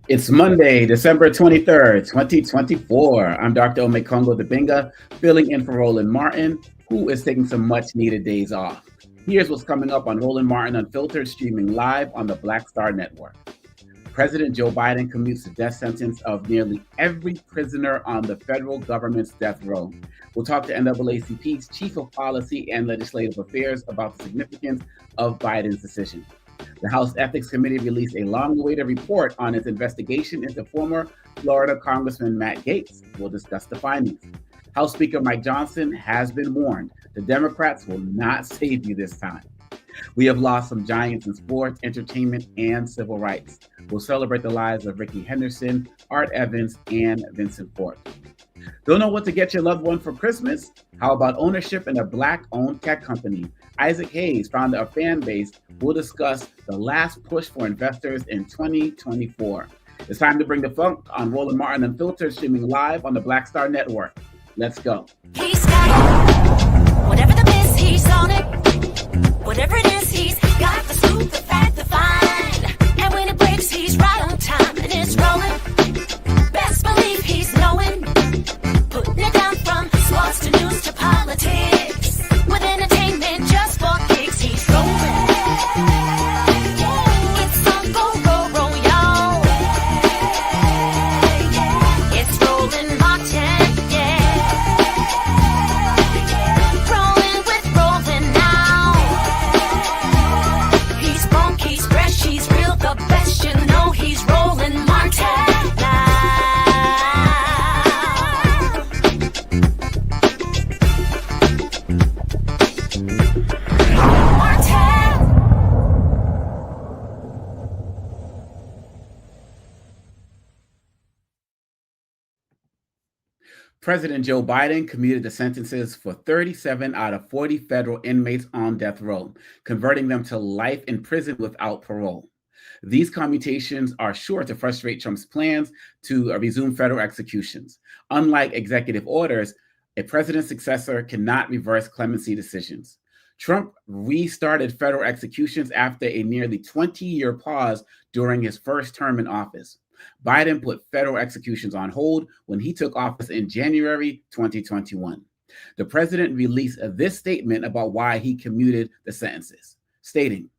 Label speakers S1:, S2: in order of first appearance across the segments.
S1: It's Monday, December 23rd, 2024. I'm Dr. Omekongo Debinga, filling in for Roland Martin, who is taking some much needed days off. Here's what's coming up on Roland Martin Unfiltered, streaming live on the Black Star Network. President Joe Biden commutes the death sentence of nearly every prisoner on the federal government's death row. We'll talk to NAACP's Chief of Policy and Legislative Affairs about the significance of Biden's decision. The House Ethics Committee released a long-awaited report on its investigation into former Florida Congressman Matt Gaetz. We'll discuss the findings. House Speaker Mike Johnson has been warned. The Democrats will not save you this time. We have lost some giants in sports, entertainment, and civil rights. We'll celebrate the lives of Rickey Henderson, Art Evans, and Vincent Fort. Don't know what to get your loved one for Christmas? How about ownership in a Black-owned tech company? Isaac Hayes, founder of Fanbase, will discuss the last push for investors in 2024. It's time to bring the funk on Roland Martin Unfiltered, streaming live on the Black Star Network. Let's go.
S2: He's got whatever the miss, he's on it. Whatever it is, he's got the scoop, the fact, the find. And when it breaks, he's right on time and it's rolling. Best believe he's knowing. Putting it down from sports to news to politics. With entertainment just for kicks, he's rolling. It's on go, y'all. It's Roland Martin, yeah. Rolling with Roland now. He's funk, he's fresh, he's real, the best, you know he's Roland Martin.
S1: President Joe Biden commuted the sentences for 37 out of 40 federal inmates on death row, converting them to life in prison without parole. These commutations are sure to frustrate Trump's plans to resume federal executions. Unlike executive orders, a president's successor cannot reverse clemency decisions. Trump restarted federal executions after a nearly 20-year pause during his first term in office. Biden put federal executions on hold when he took office in January 2021. The president released this statement about why he commuted the sentences, stating,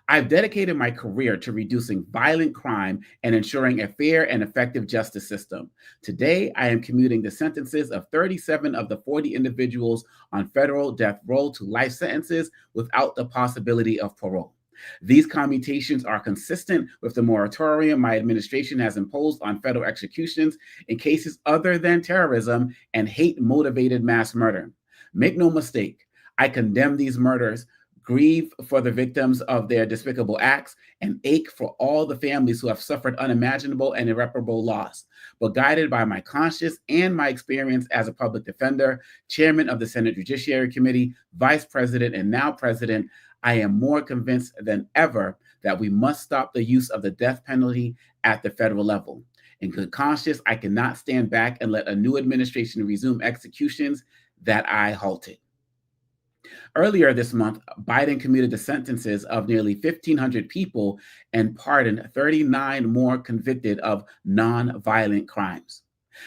S1: "I've dedicated my career to reducing violent crime and ensuring a fair and effective justice system. Today, I am commuting the sentences of 37 of the 40 individuals on federal death row to life sentences without the possibility of parole. These commutations are consistent with the moratorium my administration has imposed on federal executions in cases other than terrorism and hate-motivated mass murder. Make no mistake, I condemn these murders, grieve for the victims of their despicable acts, and ache for all the families who have suffered unimaginable and irreparable loss. But guided by my conscience and my experience as a public defender, chairman of the Senate Judiciary Committee, vice president, and now president, I am more convinced than ever that we must stop the use of the death penalty at the federal level. In good conscience, I cannot stand back and let a new administration resume executions that I halted." Earlier this month, Biden commuted the sentences of nearly 1,500 people and pardoned 39 more convicted of non-violent crimes.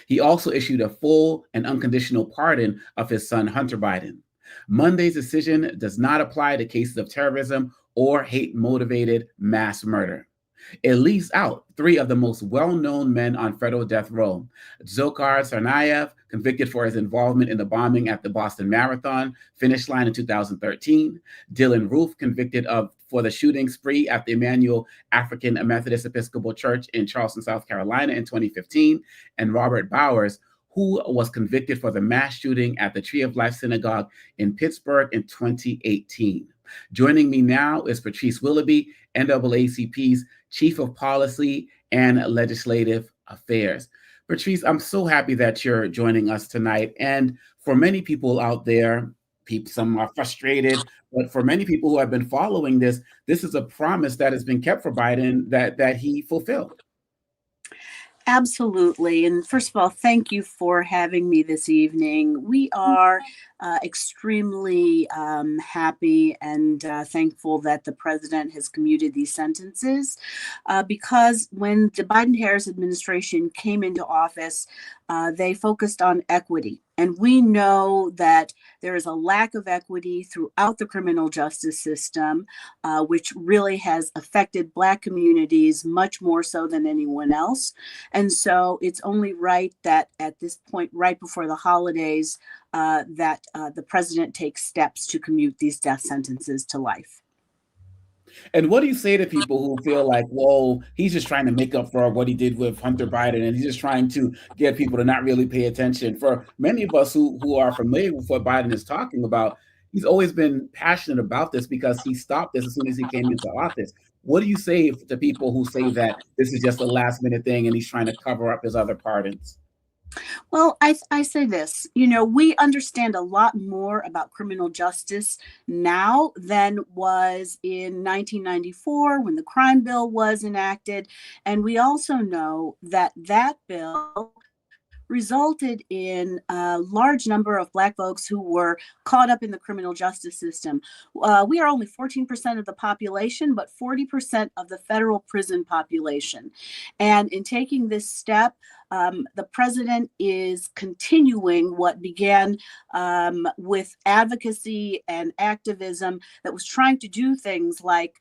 S1: He also issued a full and unconditional pardon of his son, Hunter Biden. Monday's decision does not apply to cases of terrorism or hate-motivated mass murder. It leaves out three of the most well-known men on federal death row. Dzhokhar Tsarnaev, convicted for his involvement in the bombing at the Boston Marathon finish line in 2013. Dylan Roof, convicted for the shooting spree at the Emmanuel African Methodist Episcopal Church in Charleston, South Carolina in 2015. And Robert Bowers, who was convicted for the mass shooting at the Tree of Life Synagogue in Pittsburgh in 2018. Joining me now is Patrice Willoughby, NAACP's Chief of Policy and Legislative Affairs. Patrice, I'm so happy that you're joining us tonight. And for many people out there, some are frustrated, but for many people who have been following this is a promise that has been kept for Biden that he fulfilled.
S3: Absolutely. And first of all, thank you for having me this evening. We are extremely happy and thankful that the president has commuted these sentences because when the Biden-Harris administration came into office, they focused on equity. And we know that there is a lack of equity throughout the criminal justice system, which really has affected Black communities much more so than anyone else. And so it's only right that at this point, right before the holidays, that the president takes steps to commute these death sentences to life.
S1: And what do you say to people who feel like, whoa, he's just trying to make up for what he did with Hunter Biden, and he's just trying to get people to not really pay attention? For many of us who are familiar with what Biden is talking about, he's always been passionate about this because he stopped this as soon as he came into office. What do you say to people who say that this is just a last minute thing and he's trying to cover up his other pardons?
S3: Well, I say this, we understand a lot more about criminal justice now than was in 1994 when the crime bill was enacted. And we also know that that bill resulted in a large number of Black folks who were caught up in the criminal justice system. We are only 14% of the population, but 40% of the federal prison population. And in taking this step, the president is continuing what began with advocacy and activism that was trying to do things like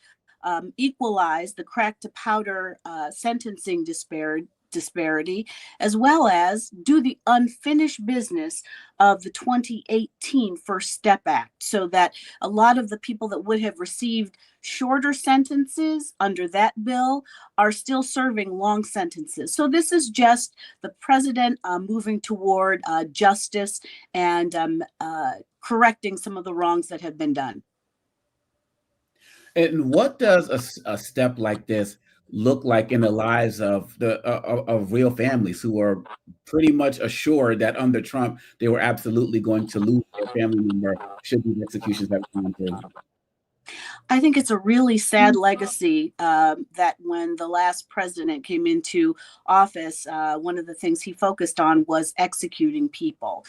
S3: equalize the crack to powder sentencing disparity, as well as do the unfinished business of the 2018 First Step Act, so that a lot of the people that would have received shorter sentences under that bill are still serving long sentences. So this is just the president moving toward justice and correcting some of the wrongs that have been done.
S1: And what does a step like this look like in the lives of of real families who are pretty much assured that under Trump they were absolutely going to lose their family member should these executions have gone through?
S3: I think it's a really sad legacy that when the last president came into office, one of the things he focused on was executing people.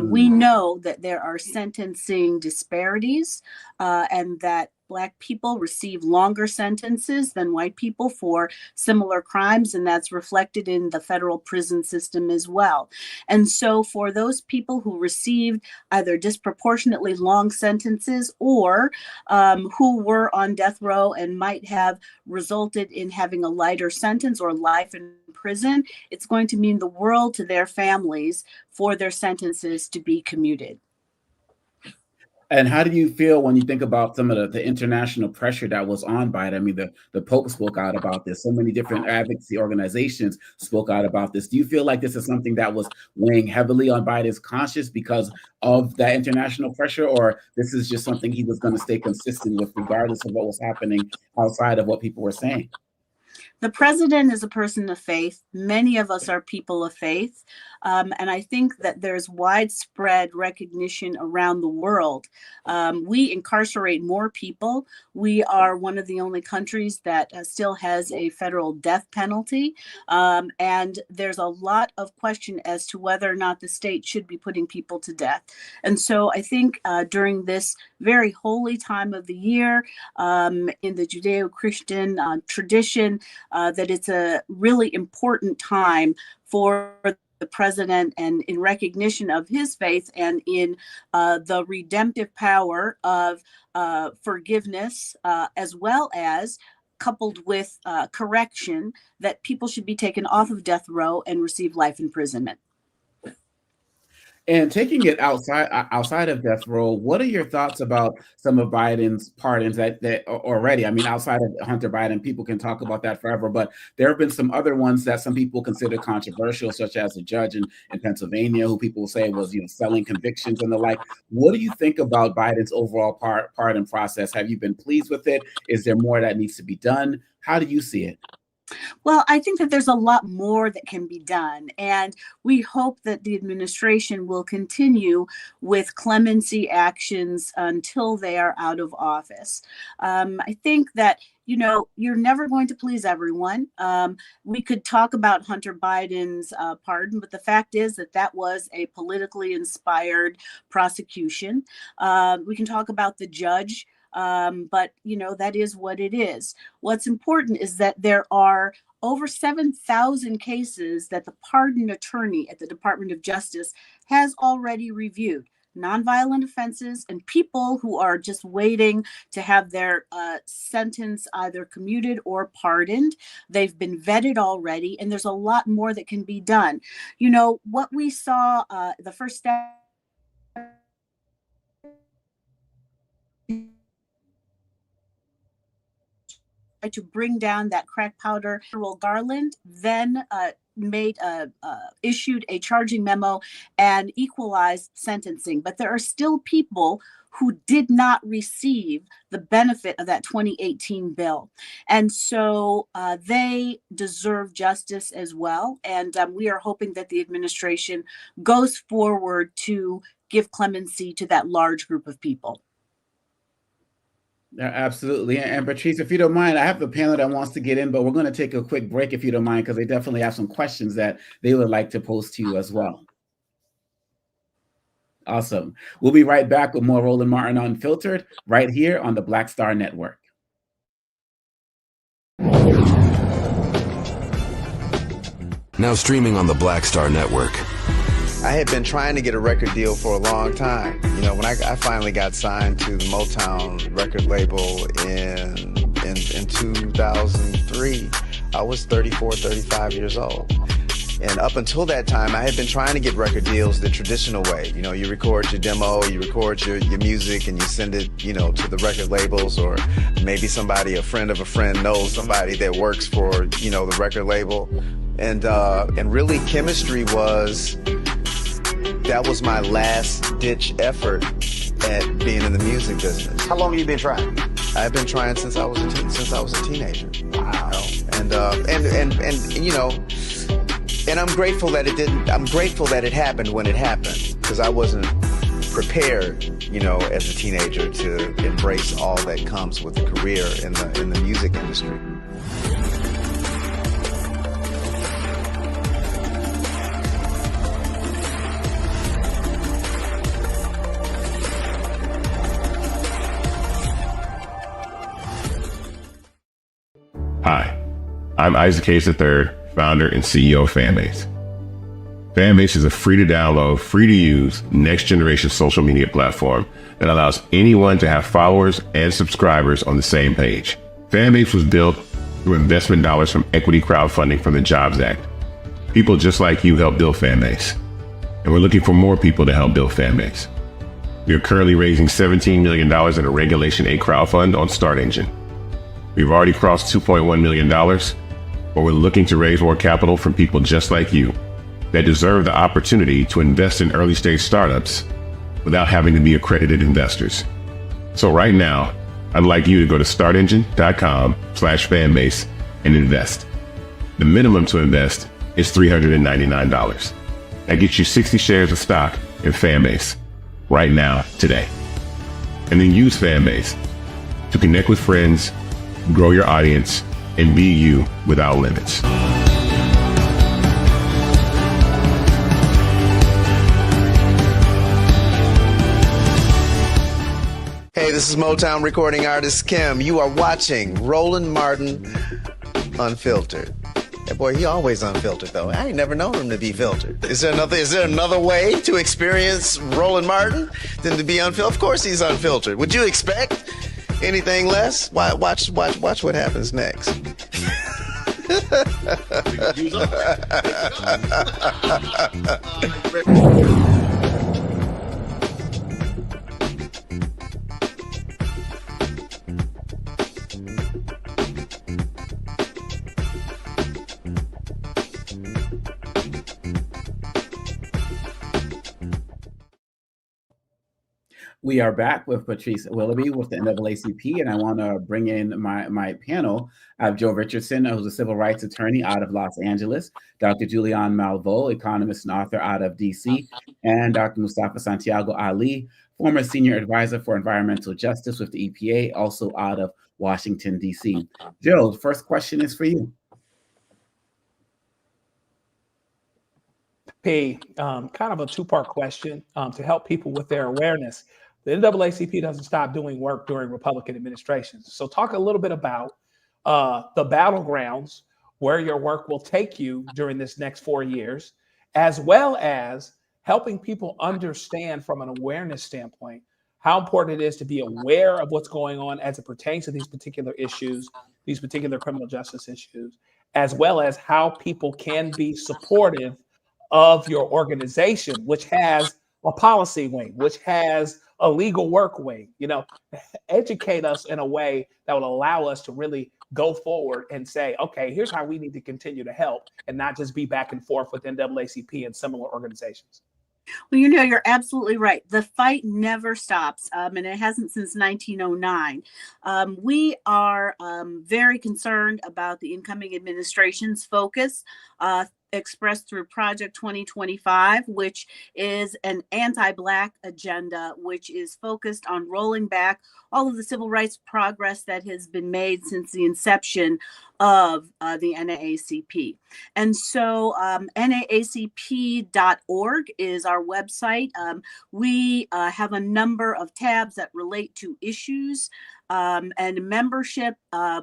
S3: We know that there are sentencing disparities and that Black people receive longer sentences than white people for similar crimes, and that's reflected in the federal prison system as well. And so for those people who received either disproportionately long sentences or who were on death row and might have resulted in having a lighter sentence or life in prison, it's going to mean the world to their families for their sentences to be commuted.
S1: And how do you feel when you think about some of the international pressure that was on Biden? I mean, the Pope spoke out about this. So many different advocacy organizations spoke out about this. Do you feel like this is something that was weighing heavily on Biden's conscience because of that international pressure, or this is just something he was going to stay consistent with regardless of what was happening outside of what people were saying?
S3: The president is a person of faith. Many of us are people of faith. And I think that there's widespread recognition around the world. We incarcerate more people. We are one of the only countries that still has a federal death penalty. And there's a lot of question as to whether or not the state should be putting people to death. And so I think during this very holy time of the year in the Judeo-Christian tradition, that it's a really important time for the president, and in recognition of his faith and in the redemptive power of forgiveness, as well as coupled with correction, that people should be taken off of death row and receive life imprisonment.
S1: And taking it outside of death row, what are your thoughts about some of Biden's pardons that already? I mean, outside of Hunter Biden, people can talk about that forever, but there have been some other ones that some people consider controversial, such as a judge in Pennsylvania, who people say was selling convictions and the like. What do you think about Biden's overall pardon process? Have you been pleased with it? Is there more that needs to be done? How do you see it?
S3: Well, I think that there's a lot more that can be done, and we hope that the administration will continue with clemency actions until they are out of office. I think that you're never going to please everyone. We could talk about Hunter Biden's pardon, but the fact is that was a politically inspired prosecution. We can talk about the judge. But that is what it is. What's important is that there are over 7,000 cases that the pardon attorney at the Department of Justice has already reviewed. Nonviolent offenses and people who are just waiting to have their sentence either commuted or pardoned. They've been vetted already, and there's a lot more that can be done. What we saw, the first step to bring down that crack powder. General Garland then issued a charging memo and equalized sentencing. But there are still people who did not receive the benefit of that 2018 bill. And so they deserve justice as well. And we are hoping that the administration goes forward to give clemency to that large group of people.
S1: Yeah, absolutely. And Patrice, if you don't mind, I have the panel that wants to get in, but we're going to take a quick break if you don't mind, because they definitely have some questions that they would like to pose to you as well. Awesome. We'll be right back with more Roland Martin Unfiltered right here on the Black Star Network.
S4: Now streaming on the Black Star Network.
S5: I had been trying to get a record deal for a long time. When I finally got signed to the Motown record label in 2003, I was 34, 35 years old. And up until that time, I had been trying to get record deals the traditional way. You record your demo, you record your music, and you send it, to the record labels, or maybe a friend of a friend knows somebody that works for, the record label. And really chemistry that was my last ditch effort at being in the music business.
S6: How long have you been trying?
S5: I've been trying since I was a teenager.
S6: Wow.
S5: And I'm grateful that it didn't. I'm grateful that it happened when it happened, because I wasn't prepared, as a teenager to embrace all that comes with a career in the music industry.
S7: Hi, I'm Isaac Hayes III, founder and CEO of Fanbase. Fanbase is a free-to-download, free-to-use, next-generation social media platform that allows anyone to have followers and subscribers on the same page. Fanbase was built through investment dollars from equity crowdfunding from the Jobs Act. People just like you help build Fanbase, and we're looking for more people to help build Fanbase. We are currently raising $17 million in a Regulation A crowdfund on Start Engine. We've already crossed $2.1 million, but we're looking to raise more capital from people just like you that deserve the opportunity to invest in early stage startups without having to be accredited investors. So right now, I'd like you to go to startengine.com/fanbase and invest. The minimum to invest is $399. That gets you 60 shares of stock in Fanbase right now, today. And then use Fanbase to connect with friends, grow your audience, and be you without limits.
S5: Hey, this is Motown recording artist Kim. You are watching Roland Martin Unfiltered. That boy, he always unfiltered though. I ain't never known him to be filtered. Is there another way to experience Roland Martin than to be unfiltered? Of course he's unfiltered. Would you expect Anything less? Watch what happens next.
S1: We are back with Patrice Willoughby with the NAACP, and I want to bring in my panel. I have Joe Richardson, who's a civil rights attorney out of Los Angeles, Dr. Julian Malveaux, economist and author out of DC, and Dr. Mustafa Santiago Ali, former senior advisor for environmental justice with the EPA, also out of Washington, DC. Joe, the first question is for you.
S6: Kind of a two-part question to help people with their awareness. The NAACP doesn't stop doing work during Republican administrations. So talk a little bit about the battlegrounds where your work will take you during this next 4 years, as well as helping people understand from an awareness standpoint how important it is to be aware of what's going on as it pertains to these particular issues, these particular criminal justice issues, as well as how people can be supportive of your organization, which has a policy wing, which has a legal work wing. Educate us in a way that will allow us to really go forward and say, okay, here's how we need to continue to help, and not just be back and forth with NAACP and similar organizations.
S3: Well, you're absolutely right. The fight never stops, and it hasn't since 1909. We are very concerned about the incoming administration's focus, expressed through Project 2025, which is an anti-Black agenda, which is focused on rolling back all of the civil rights progress that has been made since the inception of the NAACP. And so naacp.org is our website. We have a number of tabs that relate to issues and membership.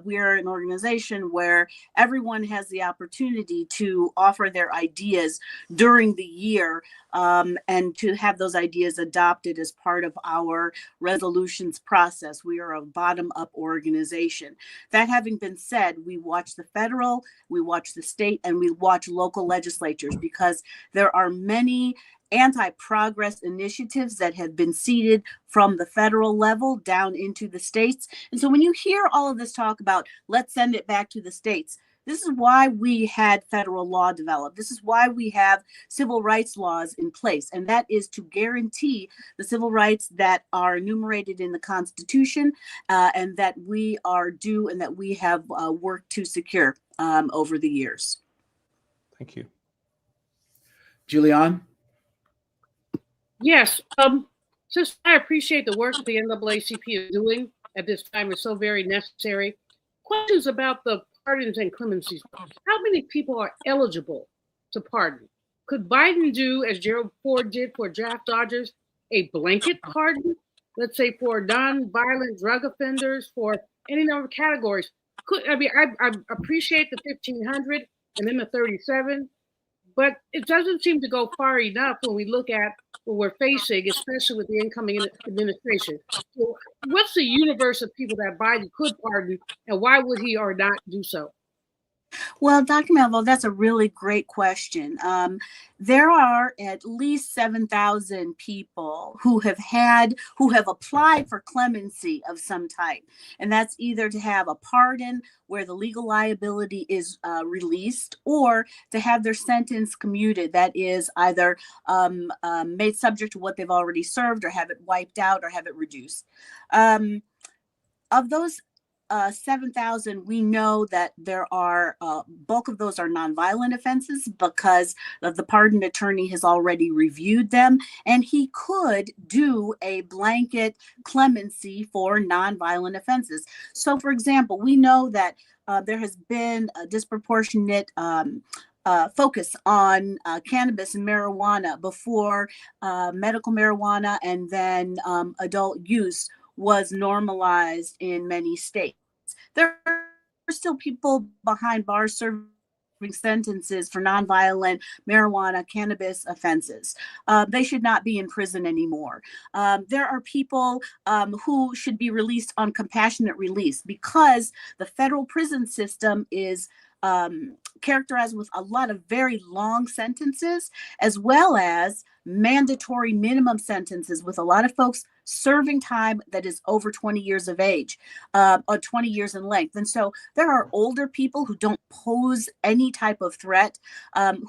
S3: We are an organization where everyone has the opportunity to offer their ideas during the year and to have those ideas adopted as part of our resolutions process. We are a bottom-up organization. That having been said, we watch the federal, we watch the state, and we watch local legislatures, because there are many anti-progress initiatives that have been seeded from the federal level down into the states. And so when you hear all of this talk about, let's send it back to the states, this is why we had federal law developed. This is why we have civil rights laws in place. And that is to guarantee the civil rights that are enumerated in the Constitution and that we are due and that we have worked to secure over the years.
S6: Thank you.
S1: Julian?
S8: Yes, since I appreciate the work the NAACP is doing at this time, is so very necessary. Questions about the pardons and clemencies. How many people are eligible to pardon? Could Biden do, as Gerald Ford did for draft dodgers, a blanket pardon? Let's say for non-violent drug offenders, for any number of categories. I appreciate the 1,500 and then the 37. But it doesn't seem to go far enough when we look at what we're facing, especially with the incoming administration. So what's the universe of people that Biden could pardon, and why would he or not do so?
S3: Well, Dr. Malveaux, that's a really great question. There are at least 7,000 people who have applied for clemency of some type. And that's either to have a pardon where the legal liability is released, or to have their sentence commuted. That is either made subject to what they've already served, or have it wiped out, or have it reduced. Of those 7,000, we know that there are bulk of those are nonviolent offenses, because the pardon attorney has already reviewed them, and he could do a blanket clemency for nonviolent offenses. So, for example, we know that there has been a disproportionate focus on cannabis and marijuana before medical marijuana and then adult use was normalized in many states. There are still people behind bars serving sentences for nonviolent marijuana, cannabis offenses. They should not be in prison anymore. There are people who should be released on compassionate release because the federal prison system is characterized with a lot of very long sentences, as well as mandatory minimum sentences, with a lot of folks serving time that is over 20 years of age, or 20 years in length. And so there are older people who don't pose any type of threat,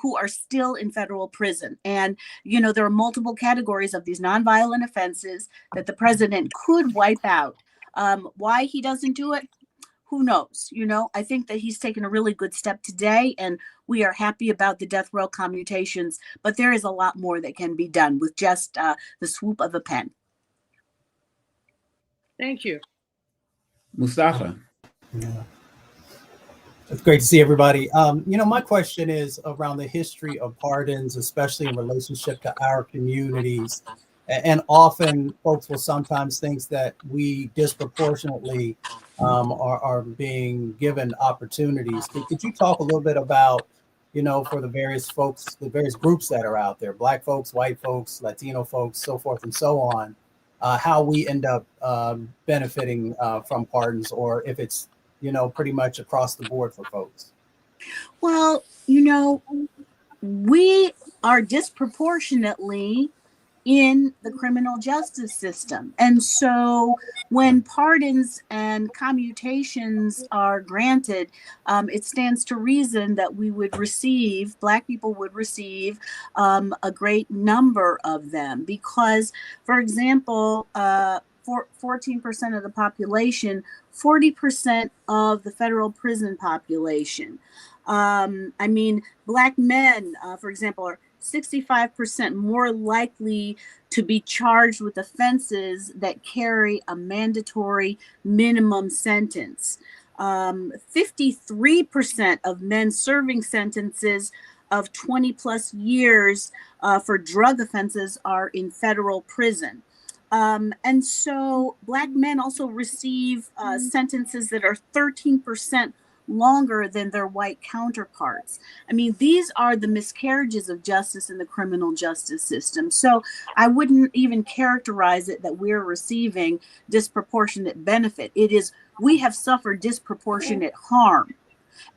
S3: who are still in federal prison. And, you know, there are multiple categories of these nonviolent offenses that the president could wipe out. Why he doesn't do it? Who knows? You know, I think that he's taken a really good step today, and we are happy about the death row commutations, but there is a lot more that can be done with just the swoop of a pen.
S8: Thank you.
S1: Mustafa.
S9: Yeah. It's great to see everybody. You know, my question is around the history of pardons, especially in relationship to our communities. And often folks will sometimes think that we disproportionately are being given opportunities. Could you talk a little bit about, you know, for the various folks, the various groups that are out there, Black folks, white folks, Latino folks, so forth and so on, how we end up benefiting from pardons, or if it's, you know, pretty much across the board for folks?
S3: Well, you know, we are disproportionately in the criminal justice system. And so when pardons and commutations are granted, it stands to reason that we would receive, Black people would receive a great number of them because, for example, 14% of the population, 40% of the federal prison population. I mean, Black men, for example, are 65% more likely to be charged with offenses that carry a mandatory minimum sentence. 53% of men serving sentences of 20 plus years for drug offenses are in federal prison. And so Black men also receive sentences that are 13% longer than their white counterparts. I mean, these are the miscarriages of justice in the criminal justice system. So I wouldn't even characterize it that we're receiving disproportionate benefit. It is, we have suffered disproportionate harm.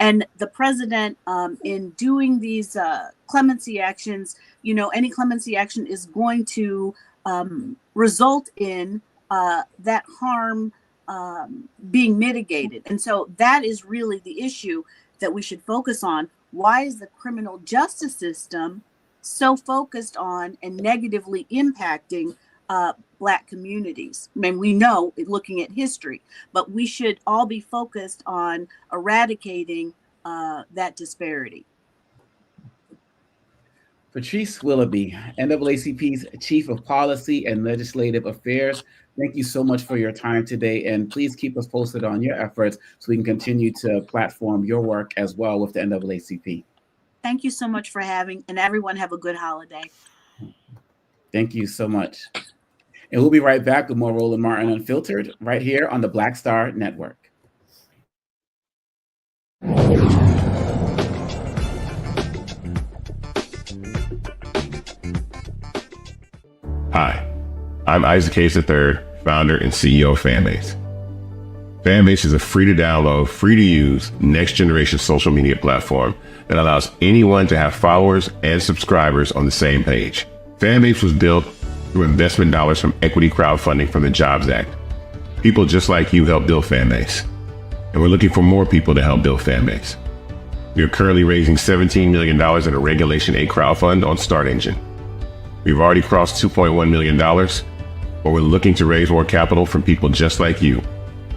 S3: And the president, in doing these clemency actions, you know, any clemency action is going to result in that harm being mitigated. And so that is really the issue that we should focus on. Why is the criminal justice system so focused on and negatively impacting Black communities? I mean, we know, looking at history, but we should all be focused on eradicating that disparity.
S1: Patrice Willoughby, NAACP's Chief of Policy and Legislative Affairs, thank you so much for your time today, and please keep us posted on your efforts so we can continue to platform your work as well with the NAACP.
S3: Thank you so much for having, and everyone have a good holiday.
S1: Thank you so much. And we'll be right back with more Roland Martin Unfiltered right here on the Black Star Network.
S7: Hi, I'm Isaac Gaetz III, founder and CEO of Fanbase. Fanbase is a free-to-download, free-to-use, next-generation social media platform that allows anyone to have followers and subscribers on the same page. Fanbase was built through investment dollars from equity crowdfunding from the Jobs Act. People just like you help build Fanbase, and we're looking for more people to help build Fanbase. We are currently raising $17 million in a Regulation A crowdfund on Start Engine. We've already crossed $2.1 million, but we're looking to raise more capital from people just like you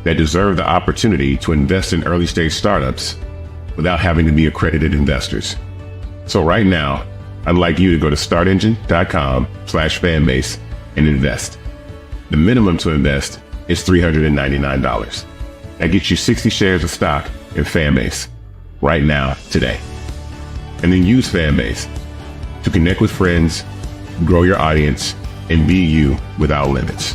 S7: that deserve the opportunity to invest in early stage startups without having to be accredited investors. So right now, I'd like you to go to startengine.com/fanbase and invest. The minimum to invest is $399. That gets you 60 shares of stock in Fanbase right now, today. And then use Fanbase to connect with friends, grow your audience, and be you without limits.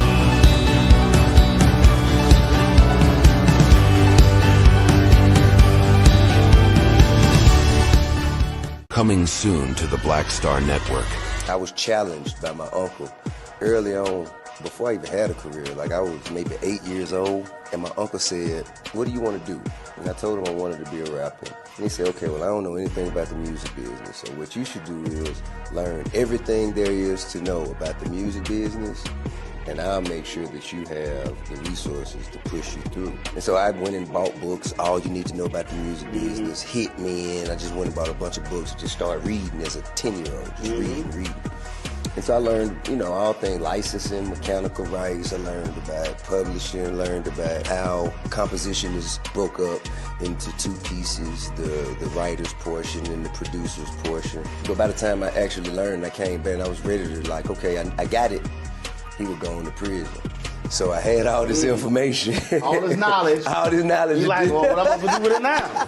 S4: Coming soon to the Black Star Network.
S10: I was challenged by my uncle early on, before I even had a career. Like, I was maybe 8 years old, and my uncle said, "What do you want to do?" And I told him I wanted to be a rapper. And he said, "Okay, well, I don't know anything about the music business, so what you should do is learn everything there is to know about the music business, and I'll make sure that you have the resources to push you through." And so I went and bought books, All You Need to Know About the Music Business, hit me in. I just went and bought a bunch of books and just started reading as a 10-year-old, just reading. And so I learned, all things licensing, mechanical rights. I learned about publishing, learned about how composition is broke up into two pieces, the writer's portion and the producer's portion. But by the time I actually learned, I came back and I was ready to okay, I got it. He was going to prison. So I had all this information.
S11: All this knowledge.
S10: All this knowledge.
S11: You like, well, what am I going to do with it now?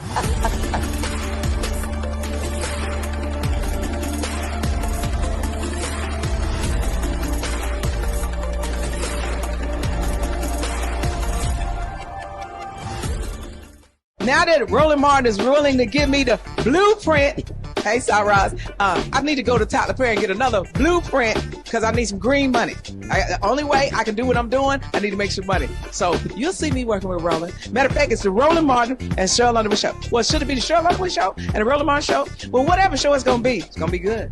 S12: Now that Roland Martin is willing to give me the blueprint, hey, Ross, I need to go to Tyler Perry and get another blueprint because I need some green money. The only way I can do what I'm doing, I need to make some money. So you'll see me working with Roland. Matter of fact, it's the Roland Martin and Cheryl Underwood show. Well, should it be the Cheryl Underwood show and the Roland Martin show? Well, whatever show it's going to be good.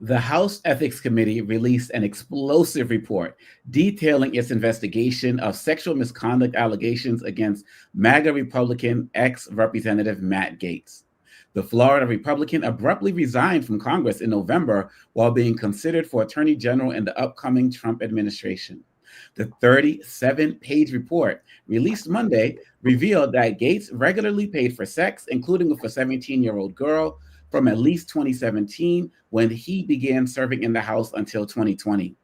S1: The House Ethics Committee released an explosive report detailing its investigation of sexual misconduct allegations against MAGA Republican ex-Representative Matt Gaetz. The Florida Republican abruptly resigned from Congress in November while being considered for Attorney General in the upcoming Trump administration. The 37-page report, released Monday, revealed that Gaetz regularly paid for sex, including with a 17-year-old girl, from at least 2017 when he began serving in the House until 2020.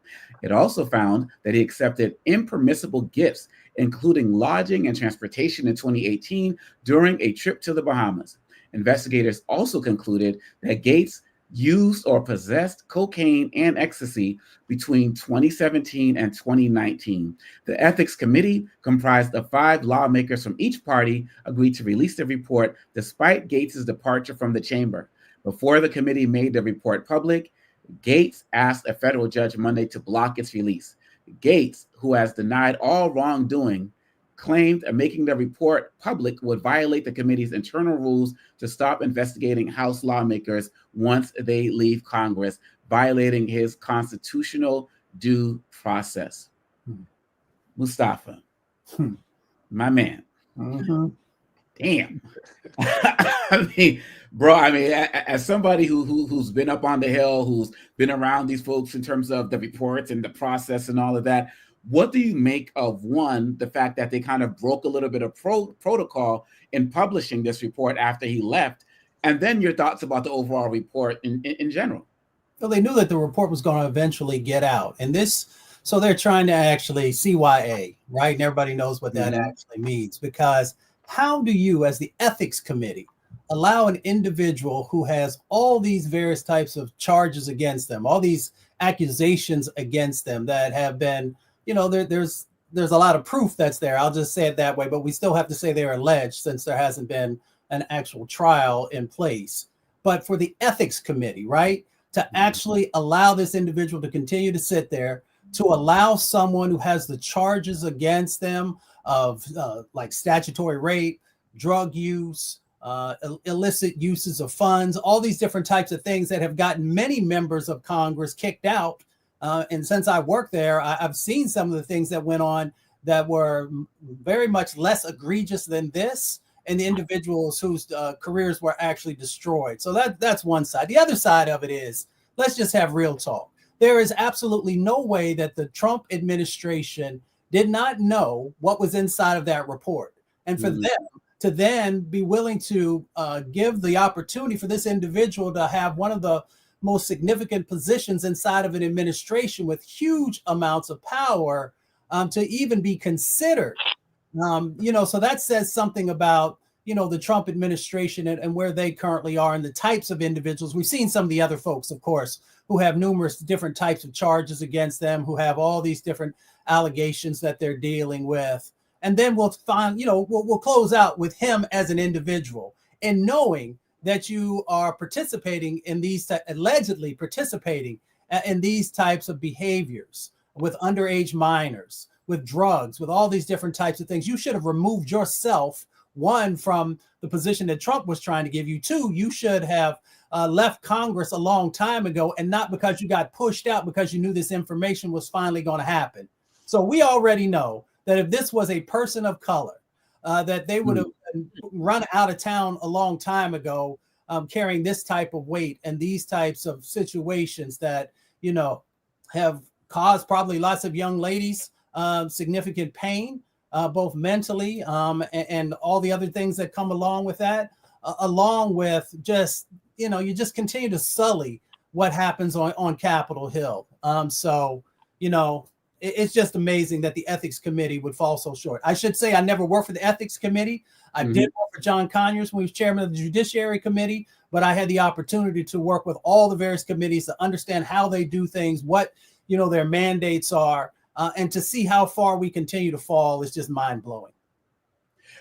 S1: It also found that he accepted impermissible gifts, including lodging and transportation in 2018 during a trip to the Bahamas. Investigators also concluded that Gaetz used or possessed cocaine and ecstasy between 2017 and 2019. The Ethics Committee, comprised of 5 lawmakers from each party, agreed to release the report despite Gaetz's departure from the chamber. Before the committee made the report public, Gaetz asked a federal judge Monday to block its release. Gaetz, who has denied all wrongdoing, claimed making the report public would violate the committee's internal rules to stop investigating House lawmakers once they leave Congress, violating his constitutional due process. Mustafa, my man. Damn. I mean, as somebody who's been up on the Hill, who's been around these folks in terms of the reports and the process and all of that, what do you make of, one, the fact that they kind of broke a little bit of protocol in publishing this report after he left, and then your thoughts about the overall report in general?
S9: Well, they knew that the report was going to eventually get out, and so they're trying to actually CYA, right? And everybody knows what that actually means, because how do you, as the ethics committee, allow an individual who has all these various types of charges against them, all these accusations against them that have been, there's a lot of proof that's there. I'll just say it that way, but we still have to say they're alleged since there hasn't been an actual trial in place. But for the ethics committee, right, to actually allow this individual to continue to sit there, to allow someone who has the charges against them of like statutory rape, drug use, illicit uses of funds, all these different types of things that have gotten many members of Congress kicked out. And since I worked there, I've seen some of the things that went on that were very much less egregious than this, and the individuals whose careers were actually destroyed. So that's one side. The other side of it is, let's just have real talk. There is absolutely no way that the Trump administration did not know what was inside of that report. And for them to then be willing to give the opportunity for this individual to have one of the most significant positions inside of an administration with huge amounts of power to even be considered. So that says something about, the Trump administration and where they currently are and the types of individuals. We've seen some of the other folks, of course, who have numerous different types of charges against them, who have all these different allegations that they're dealing with. And then we'll find, we'll close out with him as an individual, and knowing that you are participating in these, allegedly participating in these types of behaviors with underage minors, with drugs, with all these different types of things. You should have removed yourself, one, from the position that Trump was trying to give you. Two, you should have left Congress a long time ago, and not because you got pushed out because you knew this information was finally going to happen. So we already know that if this was a person of color, that they would have run out of town a long time ago, carrying this type of weight and these types of situations that, have caused probably lots of young ladies significant pain, both mentally and all the other things that come along with that, along with just, you just continue to sully what happens on Capitol Hill. It's just amazing that the ethics committee would fall so short. I should say I never worked for the ethics committee. I did work for John Conyers when he was chairman of the Judiciary Committee, but I had the opportunity to work with all the various committees to understand how they do things, what, their mandates are, and to see how far we continue to fall is just mind-blowing.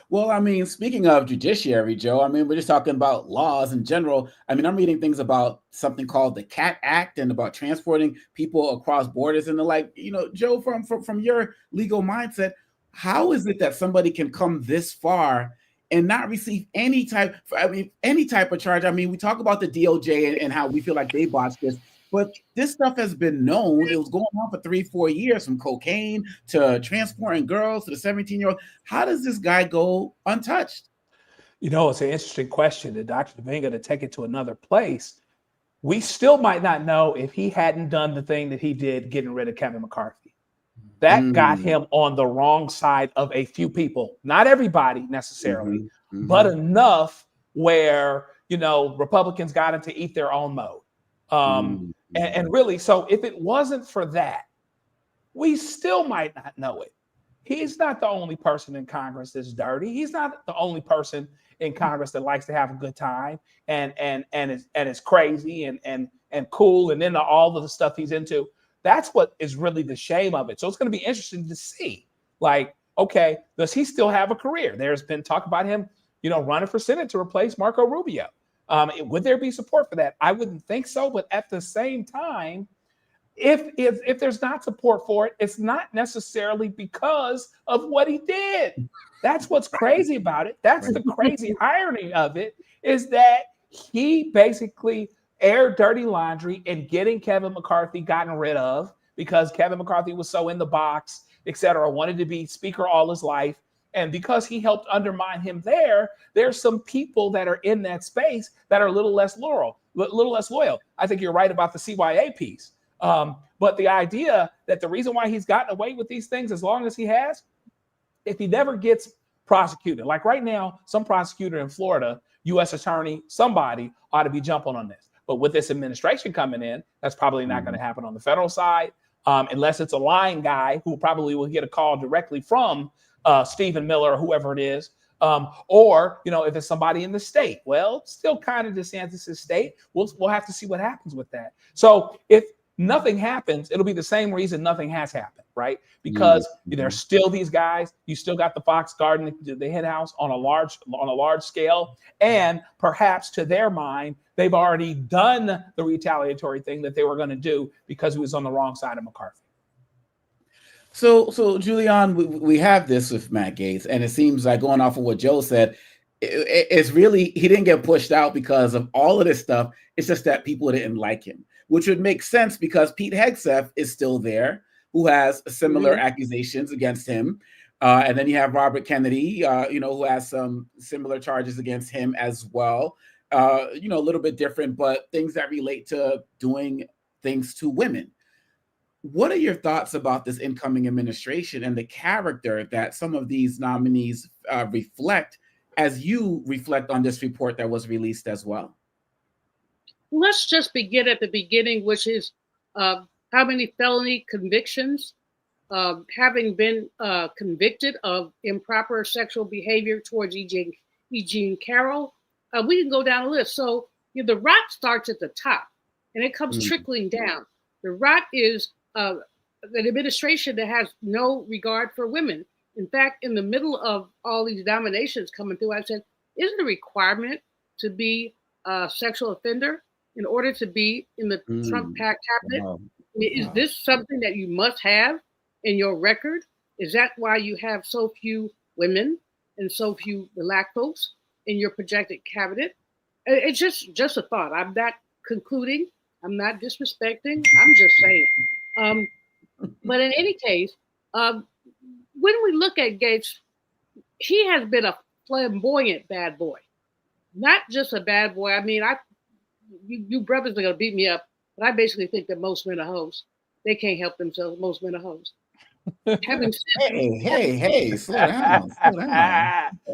S1: Well, I mean, speaking of judiciary, Joe, I mean, we're just talking about laws in general. I mean, I'm reading things about something called the CAT Act and about transporting people across borders and the like. Joe, from your legal mindset, how is it that somebody can come this far and not receive any type of charge? I mean, we talk about the DOJ and how we feel like they botched this, but this stuff has been known. It was going on for 3-4 years, from cocaine to transporting girls to the 17-year-old. How does this guy go untouched?
S6: It's an interesting question. And Dr. Domingo, to take it to another place, we still might not know if he hadn't done the thing that he did, getting rid of Kevin McCarthy. That got him on the wrong side of a few people, not everybody necessarily, but enough where, Republicans got him to eat their own mode. And really, so if it wasn't for that, we still might not know it. He's not the only person in Congress that's dirty. He's not the only person in Congress that likes to have a good time and is crazy and cool, and into all of the stuff he's into. That's what is really the shame of it. So it's going to be interesting to see, like, okay, does he still have a career? There's been talk about him, running for Senate to replace Marco Rubio. Would there be support for that? I wouldn't think so. But at the same time, if there's not support for it, it's not necessarily because of what he did. That's what's crazy about it. That's the crazy irony of it, is that he basically aired dirty laundry and getting Kevin McCarthy gotten rid of because Kevin McCarthy was so in the box, et cetera, wanted to be speaker all his life. And because he helped undermine him there's some people that are in that space that are a little less loyal. I think you're right about the CYA piece. But the idea that the reason why he's gotten away with these things as long as he has, if he never gets prosecuted, like right now, some prosecutor in Florida, U.S. attorney, somebody ought to be jumping on this. But with this administration coming in, that's probably not going to happen on the federal side, unless it's a lying guy who probably will get a call directly from Stephen Miller or whoever it is. Or, if it's somebody in the state, well, still kind of DeSantis' state. We'll have to see what happens with that. So if nothing happens, it'll be the same reason nothing has happened, right? Because there's still these guys. You still got the Fox Garden, the hen house on a large scale, and perhaps to their mind, they've already done the retaliatory thing that they were going to do because he was on the wrong side of McCarthy.
S1: So Julian, we have this with Matt Gaetz, and it seems like, going off of what Joe said, it's really, he didn't get pushed out because of all of this stuff. It's just that people didn't like him, which would make sense because Pete Hegseth is still there, who has similar accusations against him. And then you have Robert Kennedy, who has some similar charges against him as well. A little bit different, but things that relate to doing things to women. What are your thoughts about this incoming administration and the character that some of these nominees reflect, as you reflect on this report that was released as well?
S8: Let's just begin at the beginning, which is how many felony convictions, having been convicted of improper sexual behavior towards E. Jean Carroll. We can go down the list. So the rot starts at the top, and it comes trickling down. The rot is an administration that has no regard for women. In fact, in the middle of all these nominations coming through, I said, isn't a requirement to be a sexual offender in order to be in the Trump cabinet? Wow. I mean, is this something that you must have in your record? Is that why you have so few women and so few black folks in your projected cabinet? It's just a thought. I'm not concluding. I'm not disrespecting. I'm just saying. But in any case, when we look at Gaetz, he has been a flamboyant bad boy, not just a bad boy. I mean, you brothers are gonna beat me up, but I basically think that most men are hoes. They can't help themselves. Most men are hoes. Having said,
S1: hey, slow down.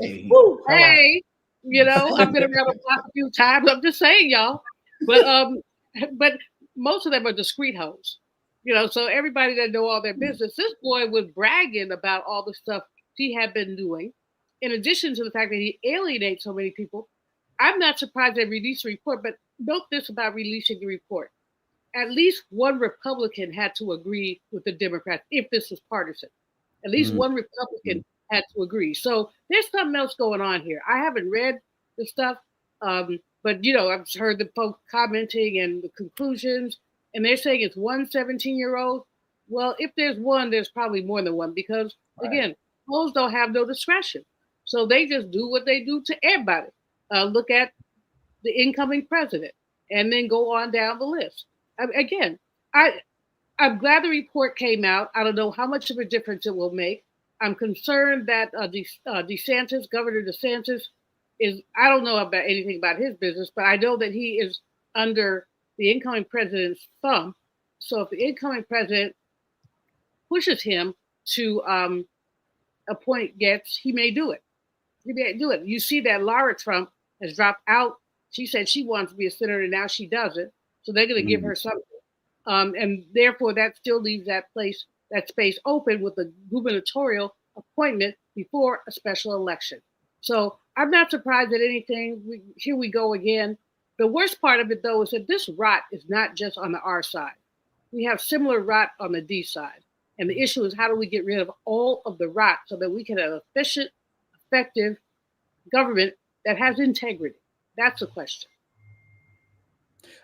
S1: Hey,
S8: hey, I've been around the block a few times. I'm just saying, y'all. But most of them are discreet hoes. So everybody that know all their business. This boy was bragging about all the stuff he had been doing. In addition to the fact that he alienates so many people, I'm not surprised they released a report, but note this about releasing the report. At least one Republican had to agree with the Democrats if this was partisan. At least one Republican had to agree. So there's something else going on here. I haven't read the stuff, but I've heard the folks commenting and the conclusions, and they're saying it's one 17-year-old. Well, if there's one, there's probably more than one because, again, hoes don't have no discretion. So they just do what they do to everybody. Look at the incoming president and then go on down the list. Again, I'm glad the report came out. I don't know how much of a difference it will make. I'm concerned that Governor DeSantis I don't know about anything about his business, but I know that he is under the incoming president's thumb. So if the incoming president pushes him to appoint Gaetz, he may do it. You see that Lara Trump has dropped out. She said she wants to be a senator, and now she doesn't. So they're going to give her something. And therefore, that still leaves that space open with a gubernatorial appointment before a special election. So I'm not surprised at anything. Here we go again. The worst part of it, though, is that this rot is not just on the R side. We have similar rot on the D side. And the issue is how do we get rid of all of the rot so that we can have an efficient, effective government that has integrity? That's the question.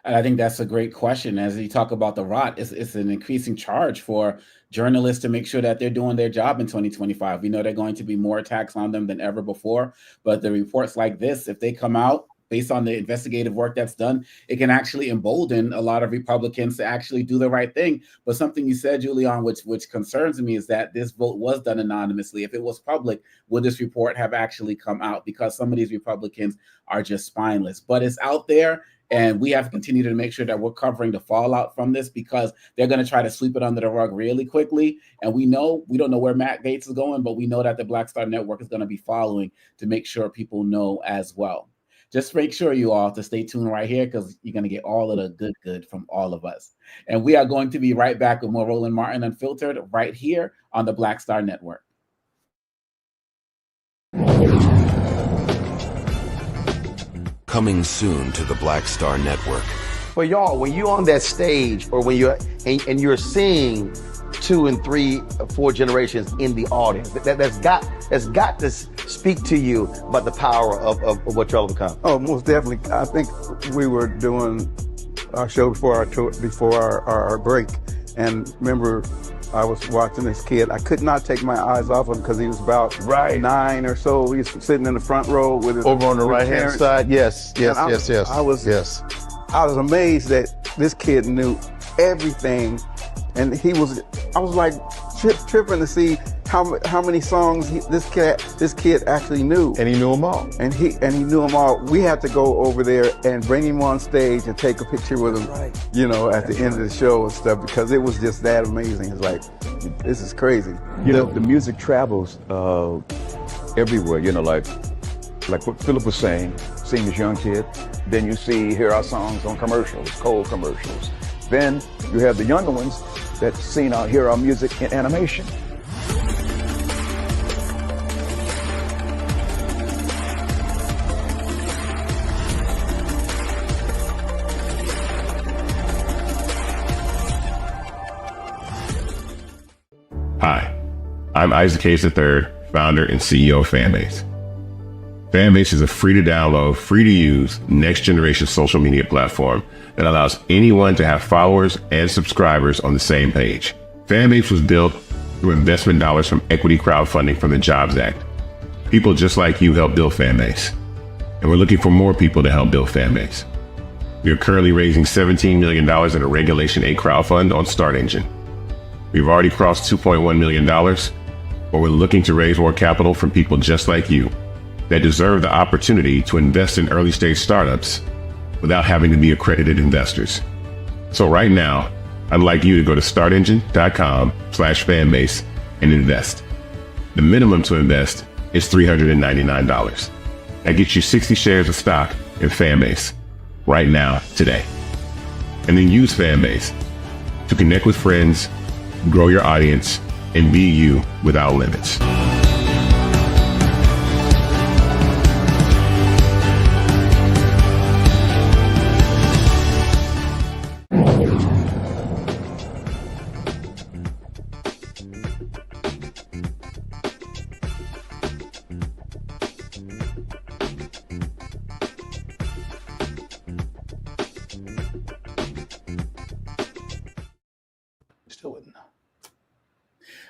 S1: And I think that's a great question. As you talk about the rot, it's an increasing charge for journalists to make sure that they're doing their job in 2025. We know there are going to be more attacks on them than ever before. But the reports like this, if they come out based on the investigative work that's done, it can actually embolden a lot of Republicans to actually do the right thing. But something you said, Julian, which concerns me, is that this vote was done anonymously. If it was public, would this report have actually come out? Because some of these Republicans are just spineless. But it's out there, and we have to continue to make sure that we're covering the fallout from this, because they're going to try to sweep it under the rug really quickly. And we don't know where Matt Gaetz is going, but we know that the Black Star Network is going to be following to make sure people know as well. Just make sure you all to stay tuned right here, because you're going to get all of the good from all of us. And we are going to be right back with more Roland Martin Unfiltered right here on the Black Star Network.
S4: Coming soon to the Black Star Network.
S11: For y'all, when you're on that stage, or when you're and you're seeing 2 and 3 or 4 generations in the audience, that's got to speak to you about the power of what y'all have become.
S13: Oh, most definitely. I think we were doing our show before our break, and remember, I was watching this kid. I could not take my eyes off him because he was about 9 or so. He was sitting in the front row with his
S11: over on the right-hand side. Yes.
S13: I was amazed that this kid knew everything, and I was like tripping to see how many songs this kid actually knew.
S11: And he knew them all.
S13: And he knew them all. We had to go over there and bring him on stage and take a picture with him, at the end of the show and stuff, because it was just that amazing. It's like, this is crazy.
S14: The music travels everywhere, like what Philip was saying, seeing this young kid. Then you hear our songs on commercials, cold commercials. Then you have the younger ones that hear our music in animation.
S7: Hi, I'm Isaac Hayes III, founder and CEO of Fanbase. Fanbase is a free to download, free to use, next generation social media platform that allows anyone to have followers and subscribers on the same page. Fanbase was built through investment dollars from equity crowdfunding from the Jobs Act. People just like you helped build Fanbase, and we're looking for more people to help build Fanbase. We are currently raising $17 million in a Regulation A crowdfund on Start Engine. We've already crossed $2.1 million, but we're looking to raise more capital from people just like you that deserve the opportunity to invest in early stage startups without having to be accredited investors. So right now, I'd like you to go to startengine.com/fanbase and invest. The minimum to invest is $399. That gets you 60 shares of stock in Fanbase right now, today. And then use Fanbase to connect with friends, grow your audience, and be you without limits.
S6: Still wouldn't know.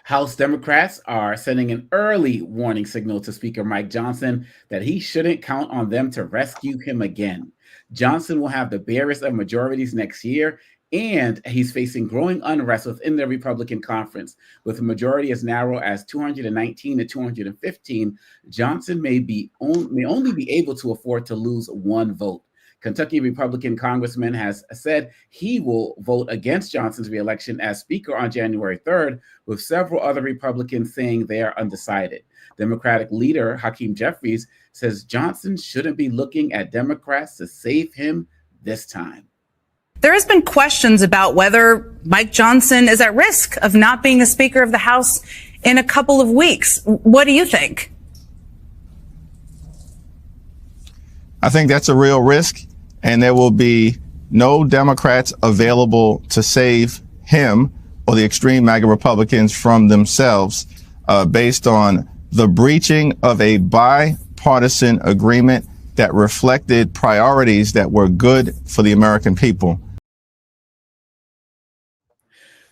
S1: House Democrats are sending an early warning signal to Speaker Mike Johnson that he shouldn't count on them to rescue him again. Johnson will have the barest of majorities next year, and he's facing growing unrest within the Republican conference. With a majority as narrow as 219 to 215, Johnson may only be able to afford to lose one vote. Kentucky Republican congressman has said he will vote against Johnson's reelection as Speaker on January 3rd, with several other Republicans saying they are undecided. Democratic leader Hakeem Jeffries says Johnson shouldn't be looking at Democrats to save him this time.
S15: There has been questions about whether Mike Johnson is at risk of not being the Speaker of the House in a couple of weeks. What do you think?
S16: I think that's a real risk, and there will be no Democrats available to save him or the extreme MAGA Republicans from themselves based on the breaching of a bipartisan agreement that reflected priorities that were good for the American people.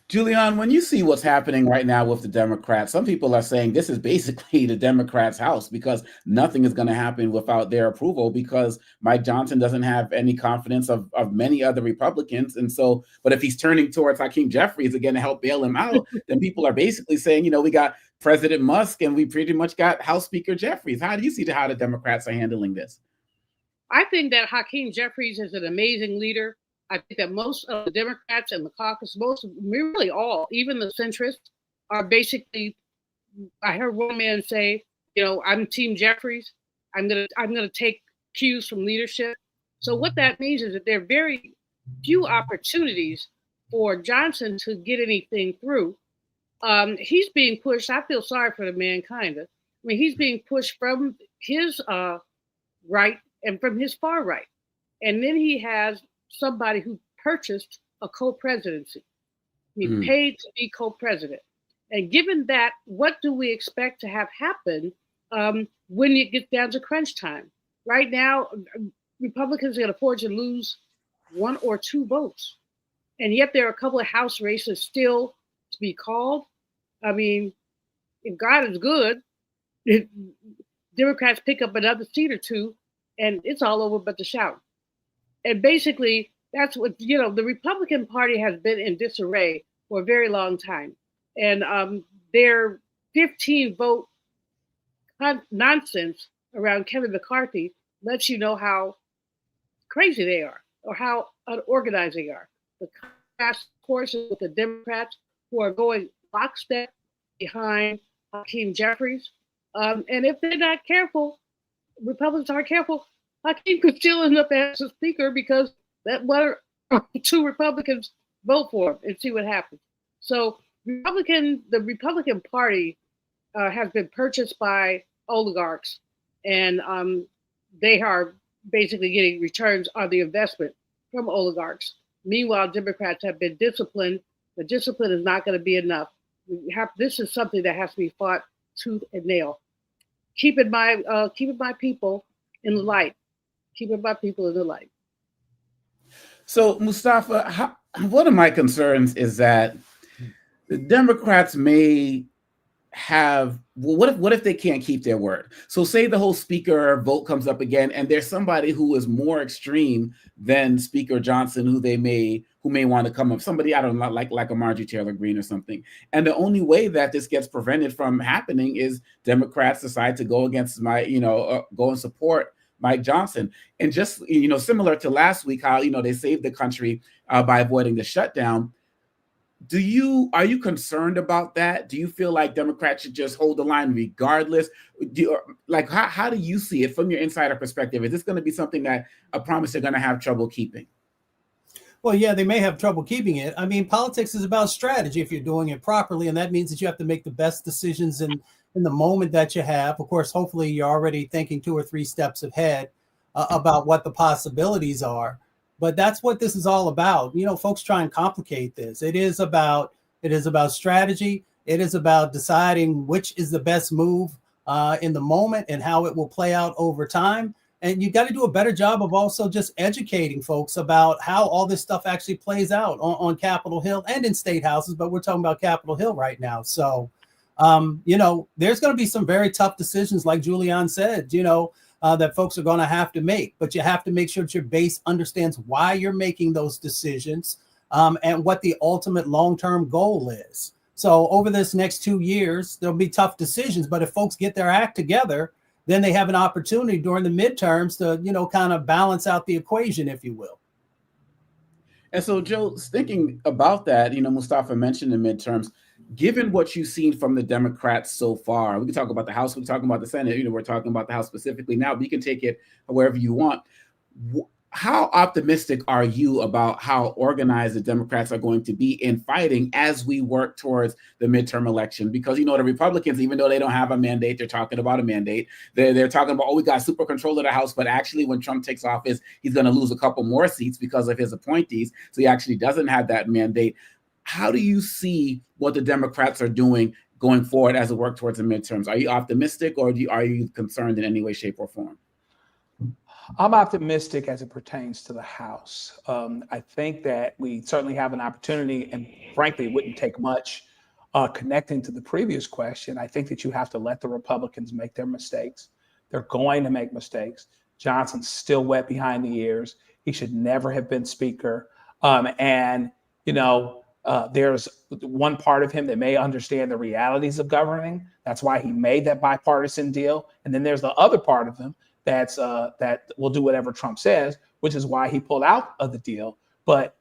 S1: Julian, when you see what's happening right now with the Democrats, some people are saying this is basically the Democrats' house because nothing is going to happen without their approval because Mike Johnson doesn't have any confidence of many other Republicans. And so, but if he's turning towards Hakeem Jeffries again to help bail him out, then people are basically saying, you know, we got President Musk and we pretty much got House Speaker Jeffries. How do you see how the Democrats are handling this?
S8: I think that Hakeem Jeffries is an amazing leader. I think that most of the Democrats and the caucus, really all, even the centrists, are basically. I heard one man say, "You know, I'm Team Jeffries. I'm gonna take cues from leadership." So what that means is that there are very few opportunities for Johnson to get anything through. He's being pushed. I feel sorry for the man, kind of. I mean, he's being pushed from his right and from his far right, and then he has somebody who purchased a co-presidency. He paid to be co-president. And given that, what do we expect to have happen when it gets down to crunch time? Right now, Republicans can afford to lose 1 or 2 votes. And yet there are a couple of House races still to be called. I mean, if God is good, Democrats pick up another seat or 2, and it's all over but the shout. And basically, that's what, you know, the Republican Party has been in disarray for a very long time. And their 15-vote nonsense around Kevin McCarthy lets you know how crazy they are or how unorganized they are. The task forces with the Democrats who are going lockstep behind Hakeem Jeffries. And if they're not careful, Republicans aren't careful, Hakeem could still end up as a speaker because that 1 or 2 Republicans vote for him and see what happens. So the Republican Party has been purchased by oligarchs, and they are basically getting returns on the investment from oligarchs. Meanwhile, Democrats have been disciplined. The discipline is not going to be enough. This is something that has to be fought tooth and nail. Keeping my people in the light. Keeping my people in the light.
S1: So, Mustafa, one of my concerns is that the Democrats may have, well, what if they can't keep their word? So say the whole speaker vote comes up again, and there's somebody who is more extreme than Speaker Johnson who may want to come up, somebody I don't know, like a Marjorie Taylor Greene or something. And the only way that this gets prevented from happening is Democrats decide to go against go and support Mike Johnson. And just similar to last week, how they saved the country by avoiding the shutdown. Are you concerned about that? Do you feel like Democrats should just hold the line regardless? How do you see it from your insider perspective? Is this going to be something that a promise they're going to have trouble keeping?
S9: Well, yeah, they may have trouble keeping it. I mean, politics is about strategy if you're doing it properly, and that means that you have to make the best decisions in the moment that you have. Of course, hopefully you're already thinking 2 or 3 steps ahead about what the possibilities are. But that's what this is all about. Folks try and complicate this. It is about strategy. It is about deciding which is the best move in the moment and how it will play out over time. And you got to do a better job of also just educating folks about how all this stuff actually plays out on Capitol Hill and in state houses. But we're talking about Capitol Hill right now. So, there's going to be some very tough decisions, like Julian said, that folks are going to have to make, but you have to make sure that your base understands why you're making those decisions and what the ultimate long-term goal is. So over this next 2 years, there'll be tough decisions, but if folks get their act together, then they have an opportunity during the midterms to, kind of balance out the equation, if you will.
S1: And so, Joe, thinking about that, Mustafa mentioned the midterms. Given what you've seen from the Democrats so far, we can talk about the House, we can talk about the Senate, we're talking about the House specifically now, but you can take it wherever you want. How optimistic are you about how organized the Democrats are going to be in fighting as we work towards the midterm election? Because, the Republicans, even though they don't have a mandate, they're talking about a mandate. They're talking about, we got super control of the House, but actually when Trump takes office, he's going to lose a couple more seats because of his appointees. So he actually doesn't have that mandate. How do you see what the Democrats are doing going forward as we work towards the midterms? Are you optimistic or are you concerned in any way, shape, or form?
S6: I'm optimistic as it pertains to the House. I think that we certainly have an opportunity, and frankly, it wouldn't take much. Connecting to the previous question, I think that you have to let the Republicans make their mistakes. They're going to make mistakes. Johnson's still wet behind the ears. He should never have been Speaker. There's one part of him that may understand the realities of governing. That's why he made that bipartisan deal. And then there's the other part of him that will do whatever Trump says, which is why he pulled out of the deal. But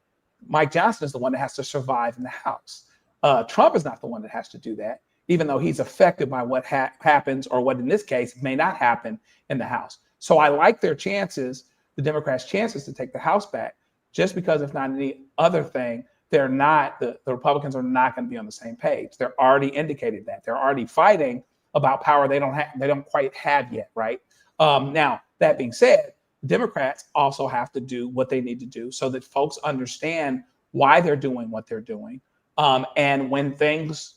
S6: Mike Johnson is the one that has to survive in the House. Trump is not the one that has to do that, even though he's affected by what happens, or what in this case may not happen in the House. So I like their chances, the Democrats' chances to take the House back, just because if not any other thing, they're not, the Republicans are not going to be on the same page. They're already indicated that. They're already fighting about power they don't quite have yet, right? Now, that being said, Democrats also have to do what they need to do so that folks understand why they're doing what they're doing. And when things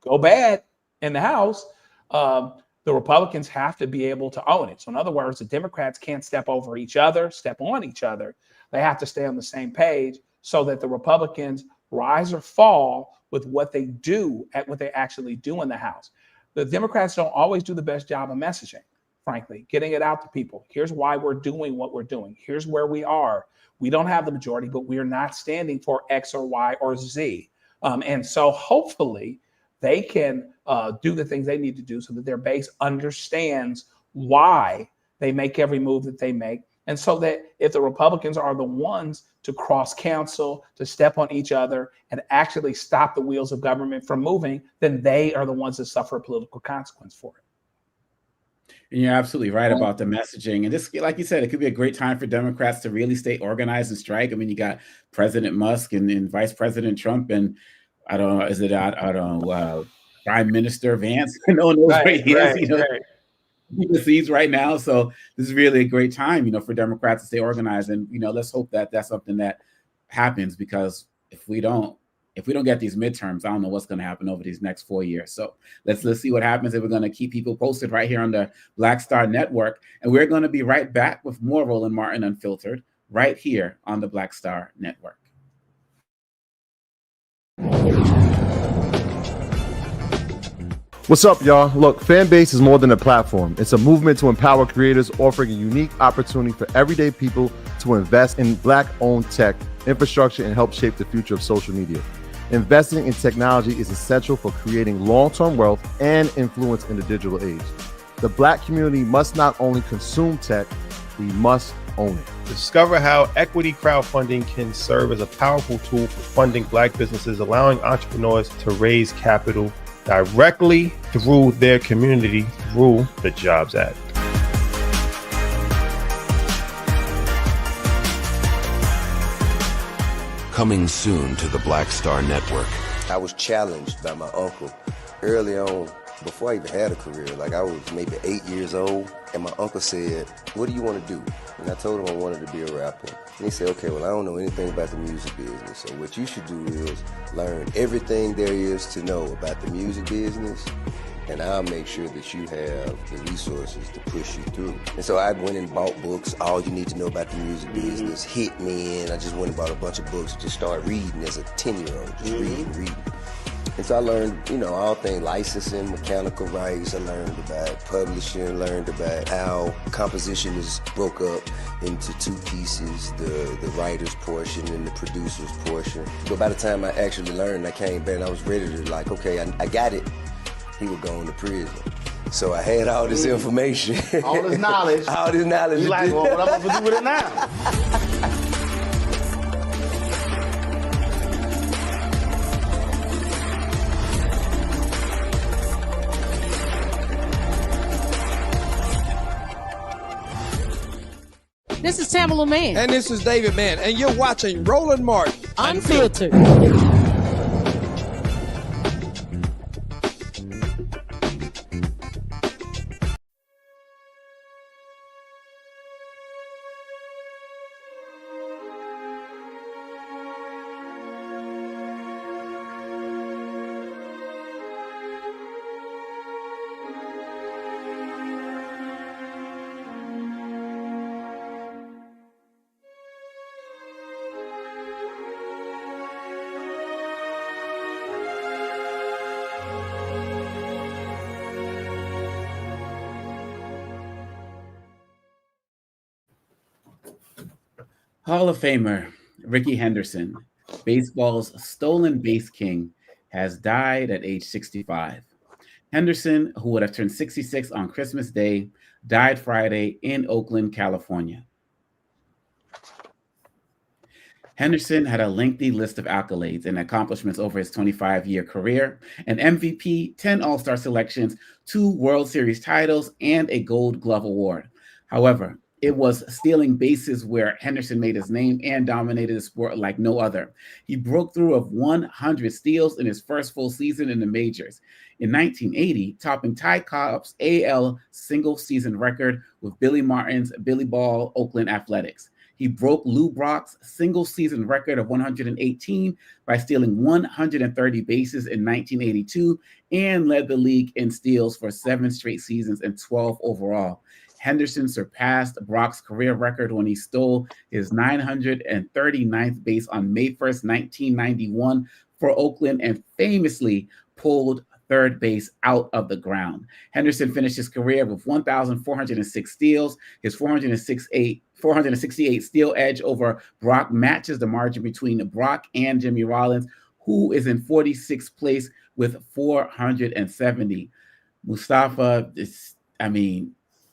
S6: go bad in the House, the Republicans have to be able to own it. So in other words, the Democrats can't step on each other. They have to stay on the same page so that the Republicans rise or fall with what they do, at what they actually do in the House. The Democrats don't always do the best job of messaging, frankly, getting it out to people. Here's why we're doing what we're doing. Here's where we are. We don't have the majority, but we are not standing for X or Y or Z. And so hopefully they can do the things they need to do so that their base understands why they make every move that they make. And so that if the Republicans are the ones to cross counsel, to step on each other and actually stop the wheels of government from moving, then they are the ones that suffer a political consequence for it.
S1: And you're absolutely right about the messaging. And this, like you said, it could be a great time for Democrats to really stay organized and strike. I mean, you got President Musk and Vice President Trump, and I don't know, Prime Minister Vance. No one knows where he is. The seeds right now. So this is really a great time, for Democrats to stay organized. And, let's hope that that's something that happens, because if we don't, if we don't get these midterms, I don't know what's going to happen over these next 4 years. So let's see what happens. If we're going to keep people posted right here on the Black Star Network. And we're going to be right back with more Roland Martin Unfiltered right here on the Black Star Network.
S17: What's up, y'all? Look, Fanbase is more than a platform. It's a movement to empower creators, offering a unique opportunity for everyday people to invest in Black-owned tech, infrastructure, and help shape the future of social media. Investing in technology is essential for creating long-term wealth and influence in the digital age. The Black community must not only consume tech, we must own it.
S18: Discover how equity crowdfunding can serve as a powerful tool for funding Black businesses, allowing entrepreneurs to raise capital directly through their community through the Jobs Act.
S4: Coming soon to the Black Star Network.
S10: I was challenged by my uncle early on, before I even had a career. Like, I was maybe 8 years old, and my uncle said, "What do you want to do?" And I told him I wanted to be a rapper. And he said, "Okay, well, I don't know anything about the music business, so what you should do is learn everything there is to know about the music business, and I'll make sure that you have the resources to push you through." And so I went and bought books, All You Need to Know About the Music Business, Hit Me In. I just went and bought a bunch of books, just started reading as a 10-year-old, just reading. And so I learned, all things licensing, mechanical rights. I learned about publishing, learned about how composition is broke up into two pieces, the writer's portion and the producer's portion. But by the time I actually learned, I came back and I was ready to okay, I got it. He was going to prison. So I had all this information.
S11: All this knowledge.
S10: All this knowledge.
S11: You like, well, what I'm going to do with it now?
S19: This is Tamala Mann.
S20: And this is David Mann. And you're watching Roland Martin
S19: Unfiltered.
S1: Hall of Famer Rickey Henderson, baseball's stolen base king, has died at age 65. Henderson, who would have turned 66 on Christmas Day, died Friday in Oakland, California. Henderson had a lengthy list of accolades and accomplishments over his 25-year career: an MVP, 10 All-Star selections, 2 World Series titles, and a Gold Glove Award. However, it was stealing bases where Henderson made his name and dominated the sport like no other. He broke through of 100 steals in his first full season in the majors. In 1980, topping Ty Cobb's AL single-season record with Billy Martin's Billy Ball Oakland Athletics. He broke Lou Brock's single-season record of 118 by stealing 130 bases in 1982 and led the league in steals for 7 straight seasons and 12 overall. Henderson surpassed Brock's career record when he stole his 939th base on May 1st, 1991 for Oakland and famously pulled third base out of the ground. Henderson finished his career with 1,406 steals. His 468 steal edge over Brock matches the margin between Brock and Jimmy Rollins, who is in 46th place with 470. Mustafa,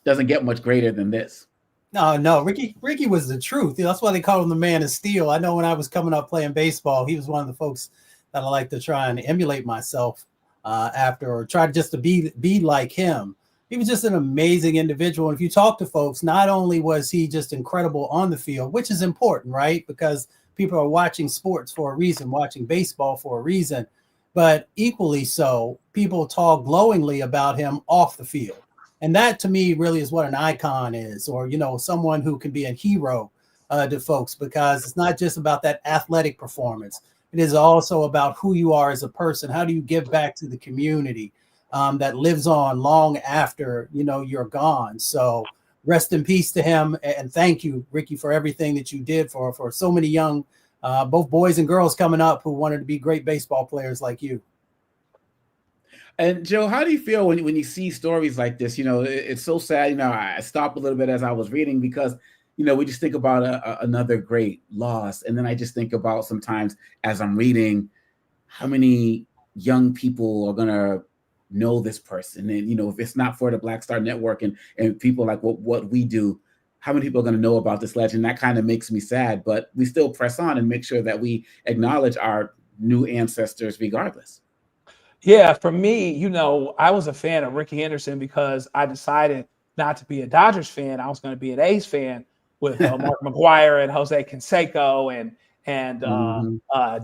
S1: doesn't get much greater than this.
S9: No, Rickey was the truth. That's why they call him the man of steel. I know when I was coming up playing baseball, he was one of the folks that I like to try and emulate myself after, or try just to be like him. He was just an amazing individual. And if you talk to folks, not only was he just incredible on the field, which is important, right? Because people are watching sports for a reason, watching baseball for a reason, but equally so, people talk glowingly about him off the field. And that to me really is what an icon is, or, someone who can be a hero to folks, because it's not just about that athletic performance, it is also about who you are as a person. How do you give back to the community that lives on long after, you're gone? So rest in peace to him. And thank you, Rickey, for everything that you did for so many young, both boys and girls coming up who wanted to be great baseball players like you.
S1: And Joe, how do you feel when you see stories like this? It's so sad. I stopped a little bit as I was reading because, we just think about another great loss. And then I just think about sometimes as I'm reading how many young people are going to know this person. And, if it's not for the Black Star Network and people like what we do, how many people are going to know about this legend? That kind of makes me sad, but we still press on and make sure that we acknowledge our new ancestors regardless.
S6: Yeah, for me, I was a fan of Rickey Henderson because I decided not to be a Dodgers fan. I was going to be an A's fan with Mark McGwire and Jose Canseco and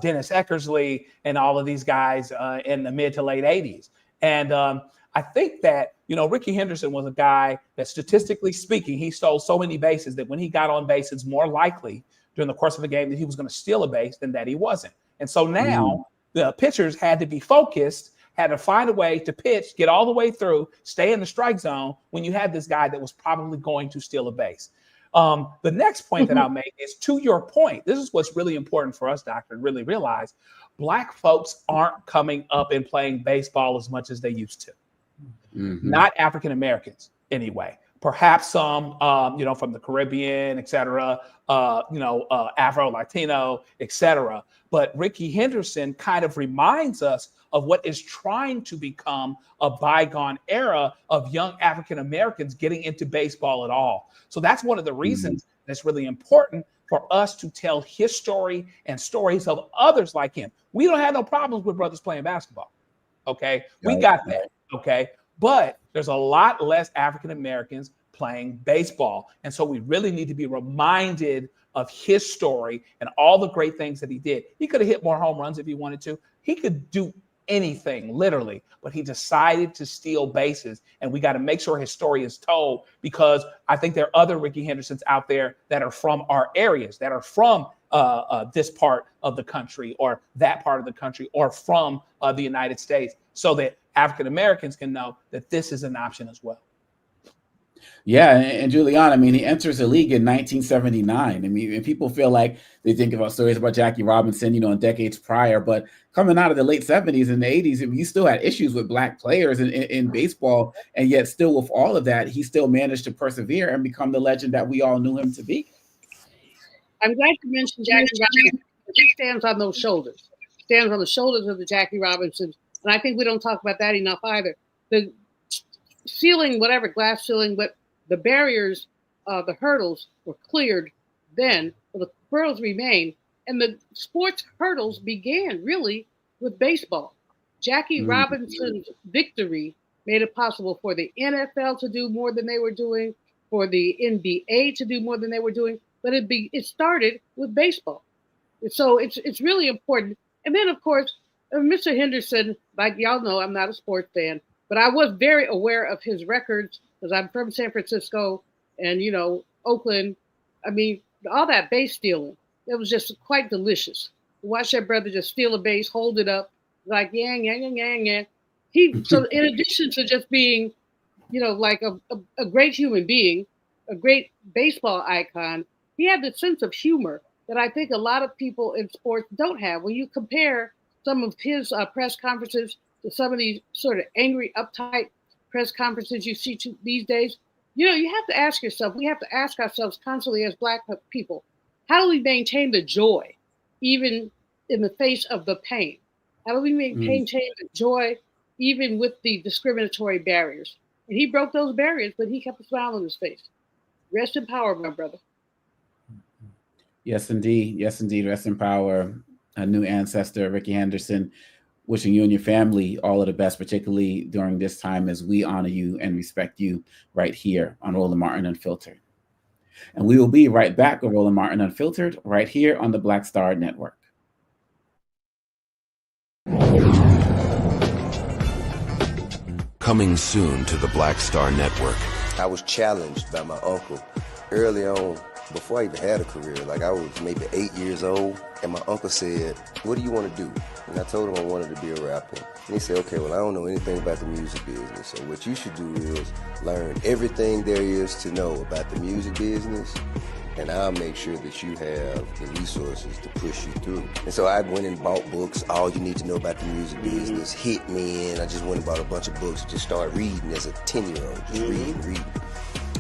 S6: Dennis Eckersley and all of these guys in the mid to late 80s. And I think that, Rickey Henderson was a guy that, statistically speaking, he stole so many bases that when he got on base, it's more likely during the course of the game that he was going to steal a base than that he wasn't. And so now the pitchers had to be focused, had to find a way to pitch, get all the way through, stay in the strike zone when you had this guy that was probably going to steal a base. The next point that I'll make is, to your point, this is what's really important for us, Doctor, to really realize Black folks aren't coming up and playing baseball as much as they used to. Not African Americans, anyway. Perhaps some, from the Caribbean, et cetera, Afro-Latino, et cetera. But Rickey Henderson kind of reminds us of what is trying to become a bygone era of young African Americans getting into baseball at all. So that's one of the reasons that's really important for us to tell his story and stories of others like him. We don't have no problems with brothers playing basketball. Okay. We got that. Okay. But there's a lot less African Americans playing baseball. And so we really need to be reminded of his story and all the great things that he did. He could have hit more home runs if he wanted to. He could do anything, literally, but he decided to steal bases. And we got to make sure his story is told, because I think there are other Rickey Hendersons out there that are from our areas, that are from this part of the country or that part of the country or from the United States, so that African Americans can know that this is an option as well.
S1: Yeah, and Julian, he enters the league in 1979. And people feel like they think about stories about Jackie Robinson, in decades prior, but coming out of the late 70s and the 80s, you still had issues with Black players in baseball, and yet still with all of that, he still managed to persevere and become the legend that we all knew him to be.
S8: I'm glad you mentioned Jackie Robinson. He stands on those shoulders, stands on the shoulders of the Jackie Robinsons, and I think we don't talk about that enough either. The ceiling, whatever, glass ceiling, but the barriers, the hurdles were cleared then, but the hurdles remain. And the sports hurdles began really with baseball. Jackie Robinson's victory made it possible for the NFL to do more than they were doing, for the NBA to do more than they were doing, but it started with baseball. So it's really important. And then, of course, Mr. Henderson, like y'all know, I'm not a sports fan, but I was very aware of his records because I'm from San Francisco and, Oakland. All that base stealing, it was just quite delicious. Watch that brother just steal a base, hold it up, like, yang, yang, yang, yang, yang. So in addition to just being, like a great human being, a great baseball icon, he had the sense of humor that I think a lot of people in sports don't have. When you compare some of his press conferences to some of these sort of angry, uptight press conferences you see these days, you have to ask yourself, we have to ask ourselves constantly as Black people, how do we maintain the joy, even in the face of the pain? How do we maintain the joy, even with the discriminatory barriers? And he broke those barriers, but he kept a smile on his face. Rest in power, my brother.
S1: Yes, indeed. Yes, indeed. Rest in power. A new ancestor, Rickey Henderson. Wishing you and your family all of the best, particularly during this time as we honor you and respect you right here on Roland Martin Unfiltered. And we will be right back on Roland Martin Unfiltered right here on the Black Star Network.
S4: Coming soon to the Black Star Network.
S10: I was challenged by my uncle early on before I even had a career. Like I was maybe 8 years old, and my uncle said, "What do you want to do?" And I told him I wanted to be a rapper. And he said, "Okay, well, I don't know anything about the music business, so what you should do is learn everything there is to know about the music business, and I'll make sure that you have the resources to push you through." And so I went and bought books, All You Need to Know About the Music Business, Hit Me In. I just went and bought a bunch of books and just started reading as a 10-year-old, just reading.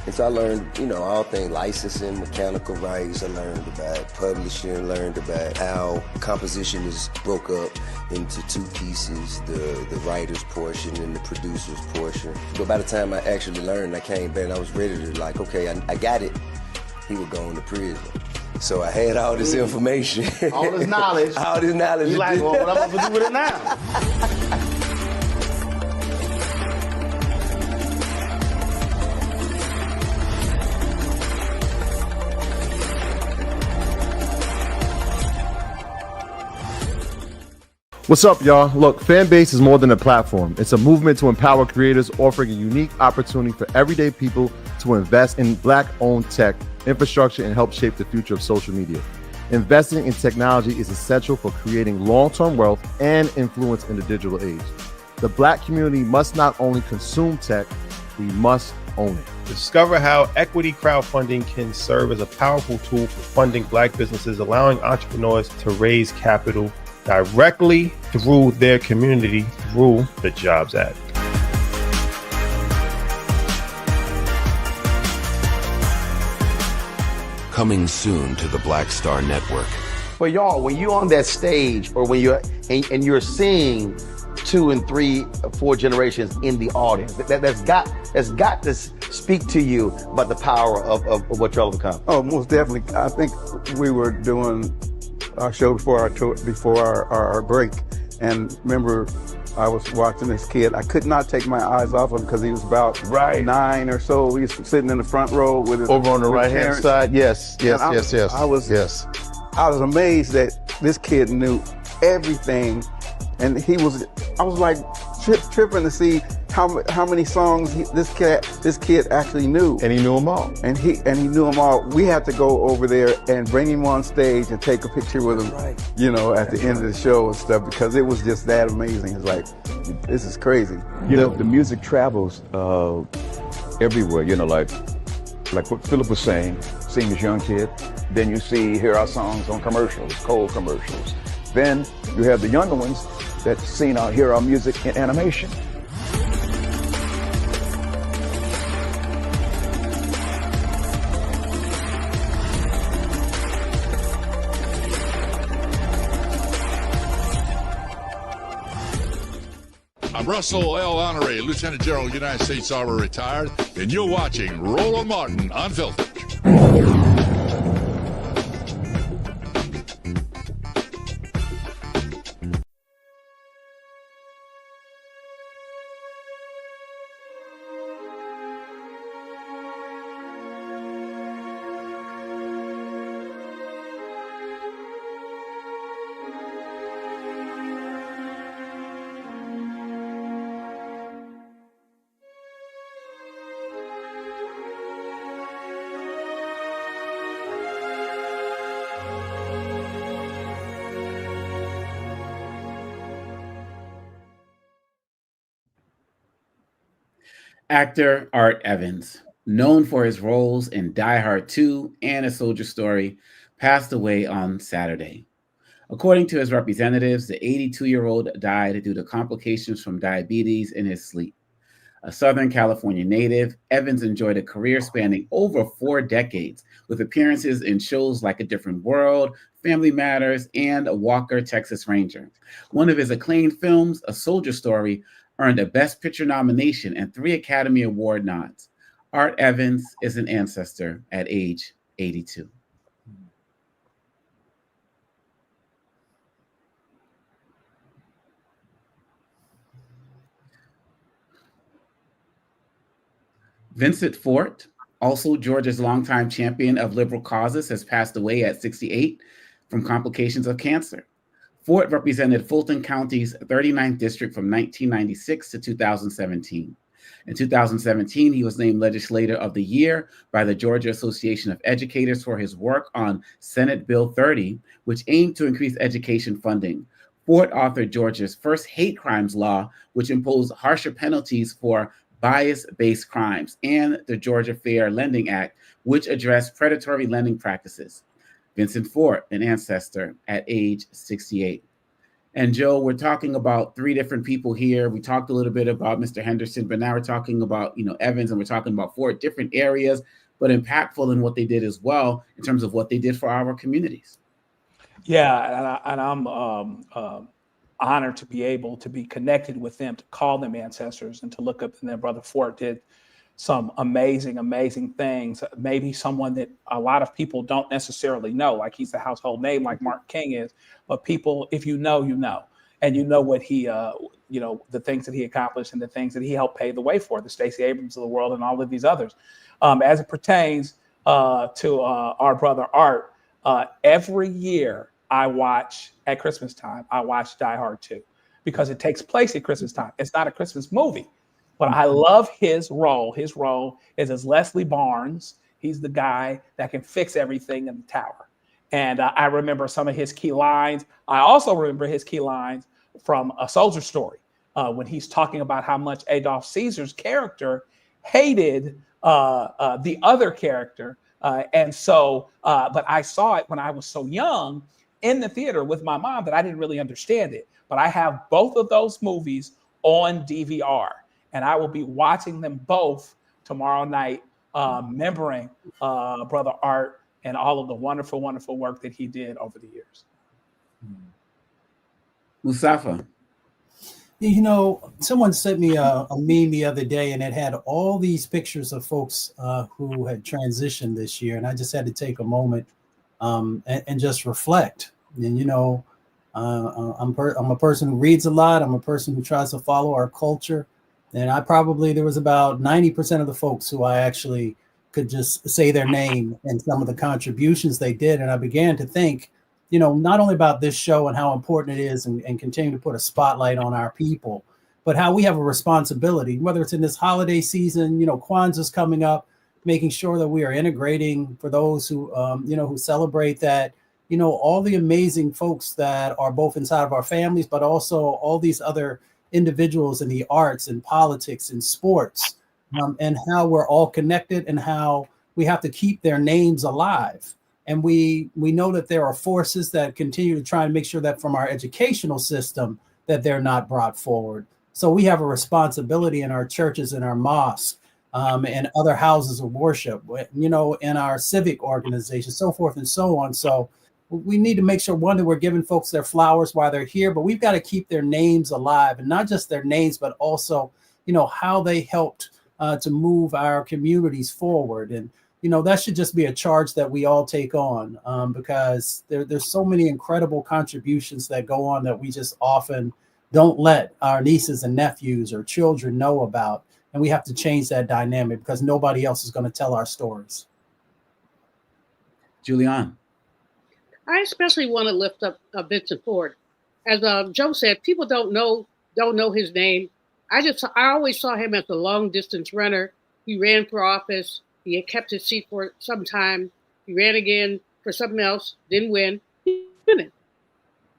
S10: And so I learned, all things licensing, mechanical rights. I learned about publishing, learned about how composition is broke up into two pieces, the writer's portion and the producer's portion. But by the time I actually learned, I came back and I was ready to okay, I got it. He would go into prison. So I had all this information.
S11: All this knowledge.
S10: All this knowledge.
S11: You like, well, what I'm going to do with it now?
S17: What's up, y'all? Look, Fanbase is more than a platform. It's a movement to empower creators, offering a unique opportunity for everyday people to invest in Black-owned tech, infrastructure, and help shape the future of social media. Investing in technology is essential for creating long-term wealth and influence in the digital age. The Black community must not only consume tech, we must own it.
S18: Discover how equity crowdfunding can serve as a powerful tool for funding Black businesses, allowing entrepreneurs to raise capital directly through their community through the Jobs Act.
S4: Coming soon to the Black Star Network.
S11: But y'all, when you're on that stage or when you're and you're seeing 2 and 3, 4 generations in the audience, that's got to speak to you about the power of what y'all have become.
S13: Oh, most definitely. I think we were doing our show before our break, and remember, I was watching this kid. I could not take my eyes off him because he was about 9 or so. He was sitting in the front row with his
S11: over on the right hand side. Yes.
S13: I was amazed that this kid knew everything, and I was like tripping to see how many songs this kid actually knew.
S11: And he knew them all.
S13: And he knew them all. We had to go over there and bring him on stage and take a picture with him, at the end of the show and stuff, because it was just that amazing. It's like, this is crazy.
S14: The music travels everywhere, like what Philip was saying, seeing this young kid. Then you hear our songs on commercials, cold commercials. Then you have the younger ones that hear our music in animation.
S21: I'm Russell L. Honoré, Lieutenant General, United States Army, retired, and you're watching Roland Martin Unfiltered.
S1: Actor Art Evans, known for his roles in Die Hard 2 and A Soldier Story, passed away on Saturday. According to his representatives, the 82-year-old died due to complications from diabetes in his sleep. A Southern California native, Evans enjoyed a career spanning over 4 decades, with appearances in shows like A Different World, Family Matters, and Walker, Texas Ranger. One of his acclaimed films, A Soldier Story, earned a Best Picture nomination and 3 Academy Award nods. Art Evans is an ancestor at age 82. Vincent Fort, also Georgia's longtime champion of liberal causes, has passed away at 68 from complications of cancer. Fort represented Fulton County's 39th district from 1996 to 2017. In 2017, he was named Legislator of the Year by the Georgia Association of Educators for his work on Senate Bill 30, which aimed to increase education funding. Ford authored Georgia's first hate crimes law, which imposed harsher penalties for bias-based crimes, and the Georgia Fair Lending Act, which addressed predatory lending practices. Vincent Ford, an ancestor at age 68. And Joe, we're talking about three different people here. We talked a little bit about Mr. Henderson, but now we're talking about, Evans, and we're talking about four different areas, but impactful in what they did as well in terms of what they did for our communities.
S6: Yeah, and I'm honored to be able to be connected with them, to call them ancestors, and to look up. And their brother Ford did some amazing, amazing things. Maybe someone that a lot of people don't necessarily know, like he's a household name, like Martin King is. But people, if you know, and you know what he, the things that he accomplished and the things that he helped pave the way for, the Stacey Abrams of the world and all of these others. As it pertains to our brother Art, every year I watch at Christmas time, I watch Die Hard 2 because it takes place at Christmas time. It's not a Christmas movie. But I love his role. His role is as Leslie Barnes. He's the guy that can fix everything in the tower. And I remember some of his key lines. I also remember his key lines from A Soldier Story when he's talking about how much Adolf Caesar's character hated the other character. But I saw it when I was so young in the theater with my mom that I didn't really understand it. But I have both of those movies on DVR. And I will be watching them both tomorrow night, remembering Brother Art and all of the wonderful, wonderful work that he did over the years.
S1: Mustafa.
S9: Someone sent me a meme the other day, and it had all these pictures of folks who had transitioned this year. And I just had to take a moment and just reflect. And, I'm a person who reads a lot. I'm a person who tries to follow our culture. And there was about 90% of the folks who I actually could just say their name and some of the contributions they did. And I began to think, not only about this show and how important it is and continue to put a spotlight on our people, but how we have a responsibility, whether it's in this holiday season, Kwanzaa's coming up, making sure that we are integrating for those who, who celebrate that, all the amazing folks that are both inside of our families, but also all these other individuals in the arts and politics and sports, and how we're all connected and how we have to keep their names alive. And we know that there are forces that continue to try and make sure that from our educational system that they're not brought forward. So we have a responsibility in our churches and our mosques and other houses of worship, in our civic organizations, so forth and so on. So we need to make sure, one, that we're giving folks their flowers while they're here, but we've got to keep their names alive, and not just their names, but also, how they helped to move our communities forward. And, that should just be a charge that we all take on because there's so many incredible contributions that go on that we just often don't let our nieces and nephews or children know about. And we have to change that dynamic because nobody else is going to tell our stories.
S1: Julianne.
S8: I especially want to lift up Vincent Ford. As Joe said, people don't know his name. I always saw him as a long distance runner. He ran for office. He had kept his seat for some time. He ran again for something else, didn't win. He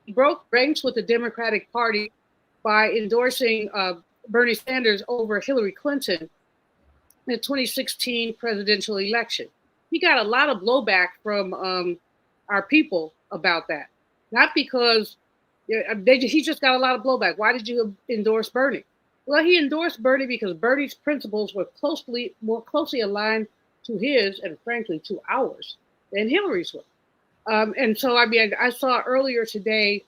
S8: broke ranks with the Democratic Party by endorsing Bernie Sanders over Hillary Clinton in the 2016 presidential election. He got a lot of blowback from our people about that. Not because he just got a lot of blowback. Why did you endorse Bernie? Well, he endorsed Bernie because Bernie's principles were more closely aligned to his and frankly to ours than Hillary's were. And so, I saw earlier today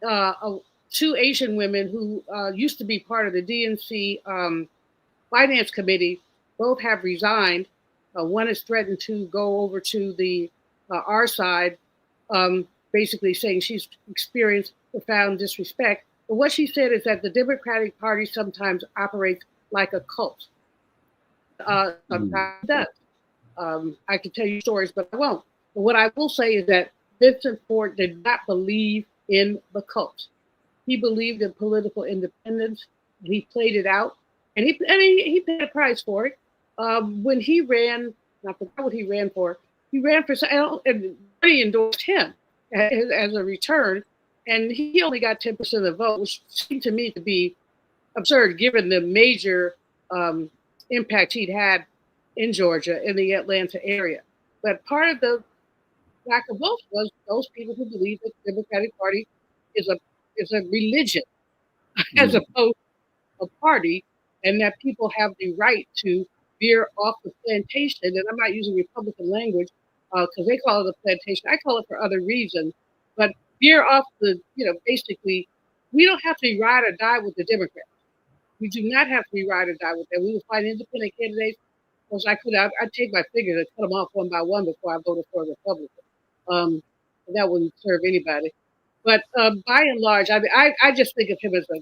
S8: two Asian women who used to be part of the DNC Finance Committee. Both have resigned. One has threatened to go over to the our side, basically saying she's experienced profound disrespect. But what she said is that the Democratic Party sometimes operates like a cult. Sometimes it does. I could tell you stories, but I won't. But what I will say is that Vincent Ford did not believe in the cult. He believed in political independence. He played it out. and he paid a price for it. When he ran, I forgot what he ran for. He ran for, and he endorsed him as a return, and he only got 10% of the vote, which seemed to me to be absurd given the major impact he'd had in Georgia, in the Atlanta area. But part of the lack of votes was those people who believe that the Democratic Party is a religion as opposed to a party, and that people have the right to veer off the plantation. And I'm not using Republican language because they call it a plantation. I call it for other reasons. But veer off basically, we don't have to ride or die with the Democrats. We do not have to be ride or die with them. We will find independent candidates. Of course, I'd take my fingers and cut them off one by one before I voted for a Republican. That wouldn't serve anybody. But by and large, I just think of him as a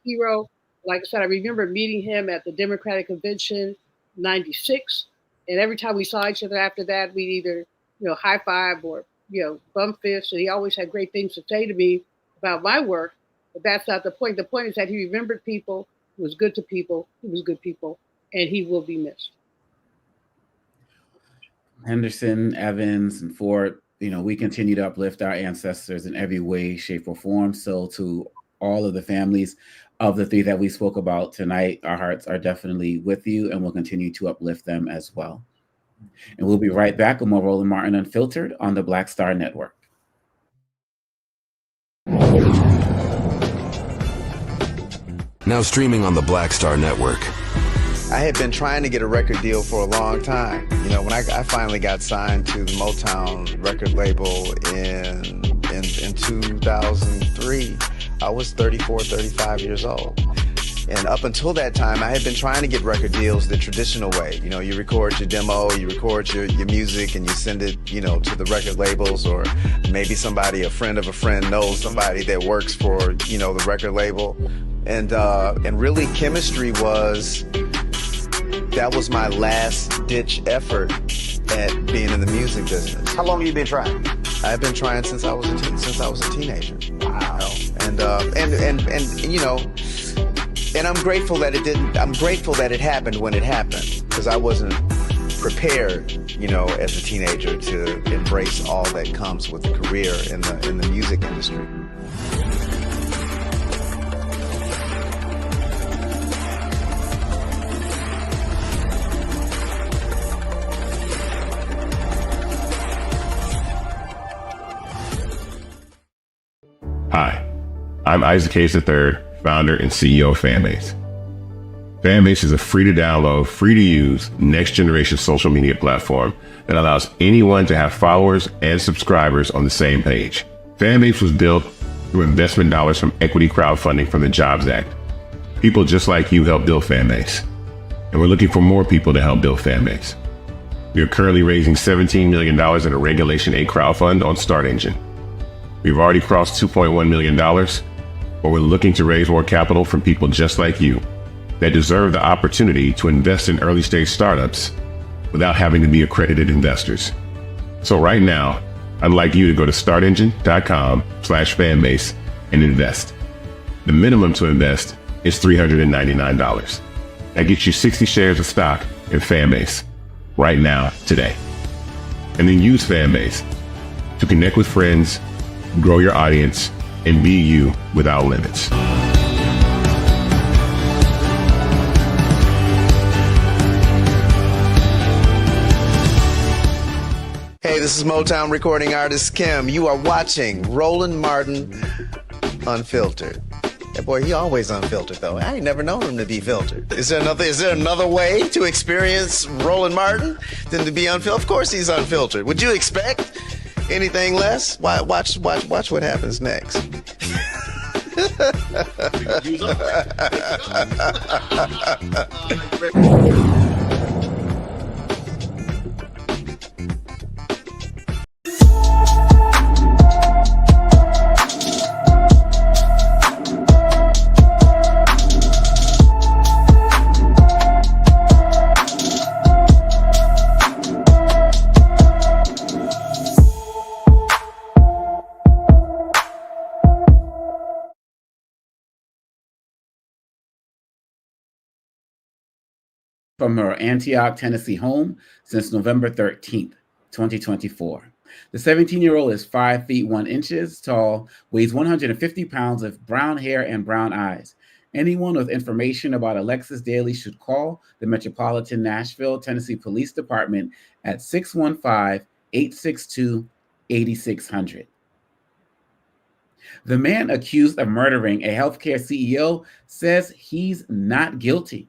S8: hero. Like I said, I remember meeting him at the Democratic Convention '96, and every time we saw each other after that, we'd either high five or bump fists. And he always had great things to say to me about my work. But that's not the point. The point is that he remembered people. He was good to people. He was good people, and he will be missed.
S1: Henderson, Evans, and Ford, we continue to uplift our ancestors in every way, shape, or form. So to all of the families of the three that we spoke about tonight, our hearts are definitely with you, and we'll continue to uplift them as well. And we'll be right back with more Roland Martin Unfiltered on the Black Star Network.
S4: Now streaming on the Black Star Network.
S5: I had been trying to get a record deal for a long time. When I finally got signed to the Motown record label in 2003, I was 34, 35 years old. And up until that time, I had been trying to get record deals the traditional way. You record your demo, you record your music, and you send it, to the record labels, or maybe a friend of a friend knows somebody that works for, the record label. And really chemistry that was my last ditch effort at being in the music business.
S11: How long have you been trying?
S5: I've been trying since I was a teenager. Wow. And I'm grateful that it didn't. I'm grateful that it happened when it happened, because I wasn't prepared, as a teenager to embrace all that comes with a career in the music industry.
S7: Hi, I'm Isaac Gaetz III, founder and CEO of Fanbase. Fanbase is a free to download, free to use, next generation social media platform that allows anyone to have followers and subscribers on the same page. Fanbase was built through investment dollars from equity crowdfunding from the Jobs Act. People just like you help build Fanbase, and we're looking for more people to help build Fanbase. We are currently raising $17 million in a Regulation A crowdfund on Start Engine. We've already crossed $2.1 million, but we're looking to raise more capital from people just like you that deserve the opportunity to invest in early stage startups without having to be accredited investors. So right now, I'd like you to go to startengine.com/fanbase and invest. The minimum to invest is $399. That gets you 60 shares of stock in Fanbase right now, today. And then use Fanbase to connect with friends, grow your audience, and be you without limits.
S5: Hey, this is Motown recording artist Kim. You are watching Roland Martin Unfiltered. That boy, he always unfiltered though. I ain't never known him to be filtered. Is there another way to experience Roland Martin than to be unfiltered? Of course he's unfiltered. Would you expect anything less? Watch what happens next.
S1: from her Antioch, Tennessee home since November 13th, 2024. The 17-year-old is 5 feet 1 inches tall, weighs 150 pounds with brown hair and brown eyes. Anyone with information about Alexis Daly should call the Metropolitan Nashville, Tennessee Police Department at 615-862-8600. The man accused of murdering a healthcare CEO says he's not guilty.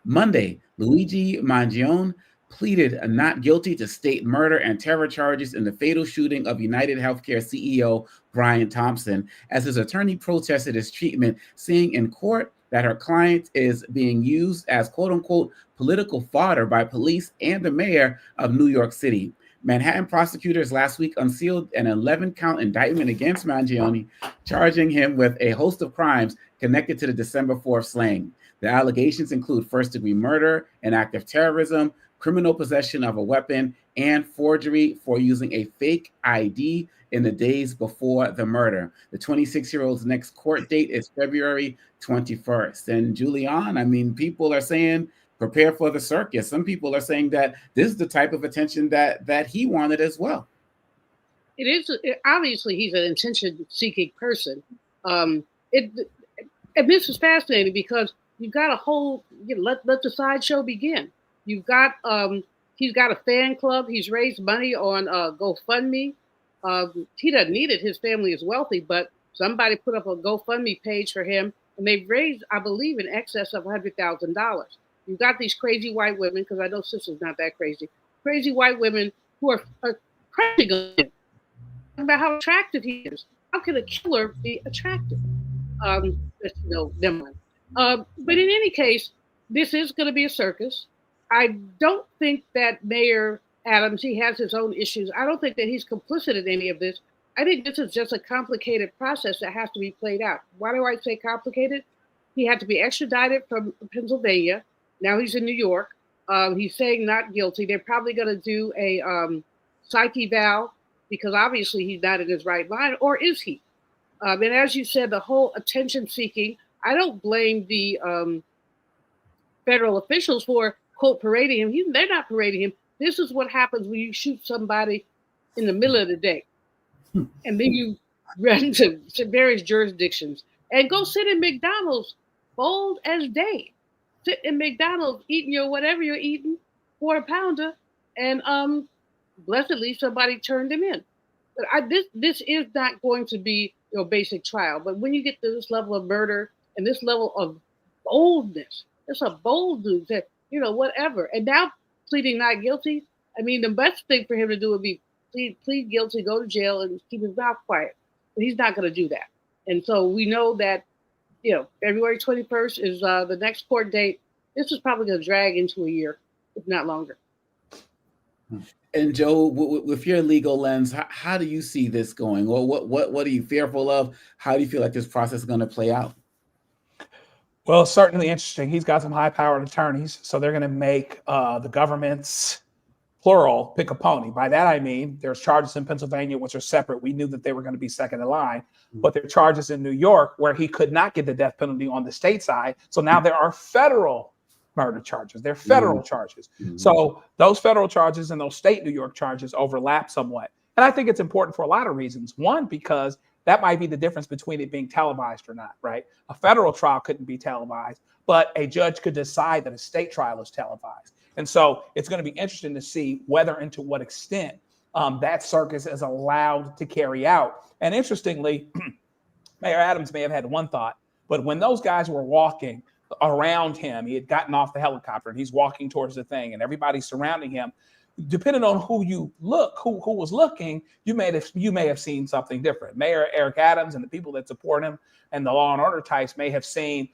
S1: Monday, Luigi Mangione pleaded not guilty to state murder and terror charges in the fatal shooting of United Healthcare CEO Brian Thompson, as his attorney protested his treatment, saying in court that her client is being used as quote-unquote political fodder by police and the mayor of New York City. Manhattan prosecutors last week unsealed an 11-count indictment against Mangione, charging him with a host of crimes connected to the December 4th slaying. The allegations include first-degree murder, an act of terrorism, criminal possession of a weapon, and forgery for using a fake ID in the days before the murder. The 26-year-old's next court date is February 21st. And Julian, I mean, people are saying, prepare for the circus. Some people are saying that this is the type of attention that he wanted as well.
S8: It is, obviously, he's an attention-seeking person. And this is fascinating because you've got a whole, let the sideshow begin. You've got, he's got a fan club. He's raised money on GoFundMe. He doesn't need it. His family is wealthy, but somebody put up a GoFundMe page for him, and they've raised, I believe, in excess of $100,000. You've got these crazy white women, because I know Sister's not that crazy white women who are crazy on him, about how attractive he is. How can a killer be attractive? No, never mind. But in any case, this is going to be a circus. I don't think that Mayor Adams, he has his own issues. I don't think that he's complicit in any of this. I think this is just a complicated process that has to be played out. Why do I say complicated? He had to be extradited from Pennsylvania. Now he's in New York. He's saying not guilty. They're probably going to do a psych eval because obviously he's not in his right mind, or is he? And as you said, the whole attention seeking, I don't blame the federal officials for, quote, parading him. They're not parading him. This is what happens when you shoot somebody in the middle of the day. And then you run to various jurisdictions and go sit in McDonald's, bold as day. Sit in McDonald's eating your whatever you're eating, quarter pounder, and blessedly somebody turned him in. But this is not going to be your basic trial. But when you get to this level of murder and this level of boldness, it's a bold dude that, whatever. And now pleading not guilty, I mean, the best thing for him to do would be plead guilty, go to jail, and keep his mouth quiet. But he's not going to do that. And so we know that, February 21st is the next court date. This is probably going to drag into a year, if not longer.
S1: And Joe, with your legal lens, how do you see this going? Or what are you fearful of? How do you feel like this process is going to play out?
S6: Well, certainly interesting. He's got some high-powered attorneys, so they're going to make the government's plural pick a pony. By that I mean there's charges in Pennsylvania which are separate. We knew that they were going to be second in line, but there are charges in New York where he could not get the death penalty on the state side. So now there are federal murder charges. They're federal charges. So those federal charges and those state New York charges overlap somewhat. And I think it's important for a lot of reasons. One, because that might be the difference between it being televised or not, right? A federal trial couldn't be televised, but a judge could decide that a state trial is televised. And so it's going to be interesting to see whether and to what extent that circus is allowed to carry out. And interestingly, Mayor Adams may have had one thought, but when those guys were walking around him, he had gotten off the helicopter and he's walking towards the thing and everybody's surrounding him. Depending on who was looking, you may have seen something different. Mayor Eric Adams and the people that support him and the law and order types may have seen,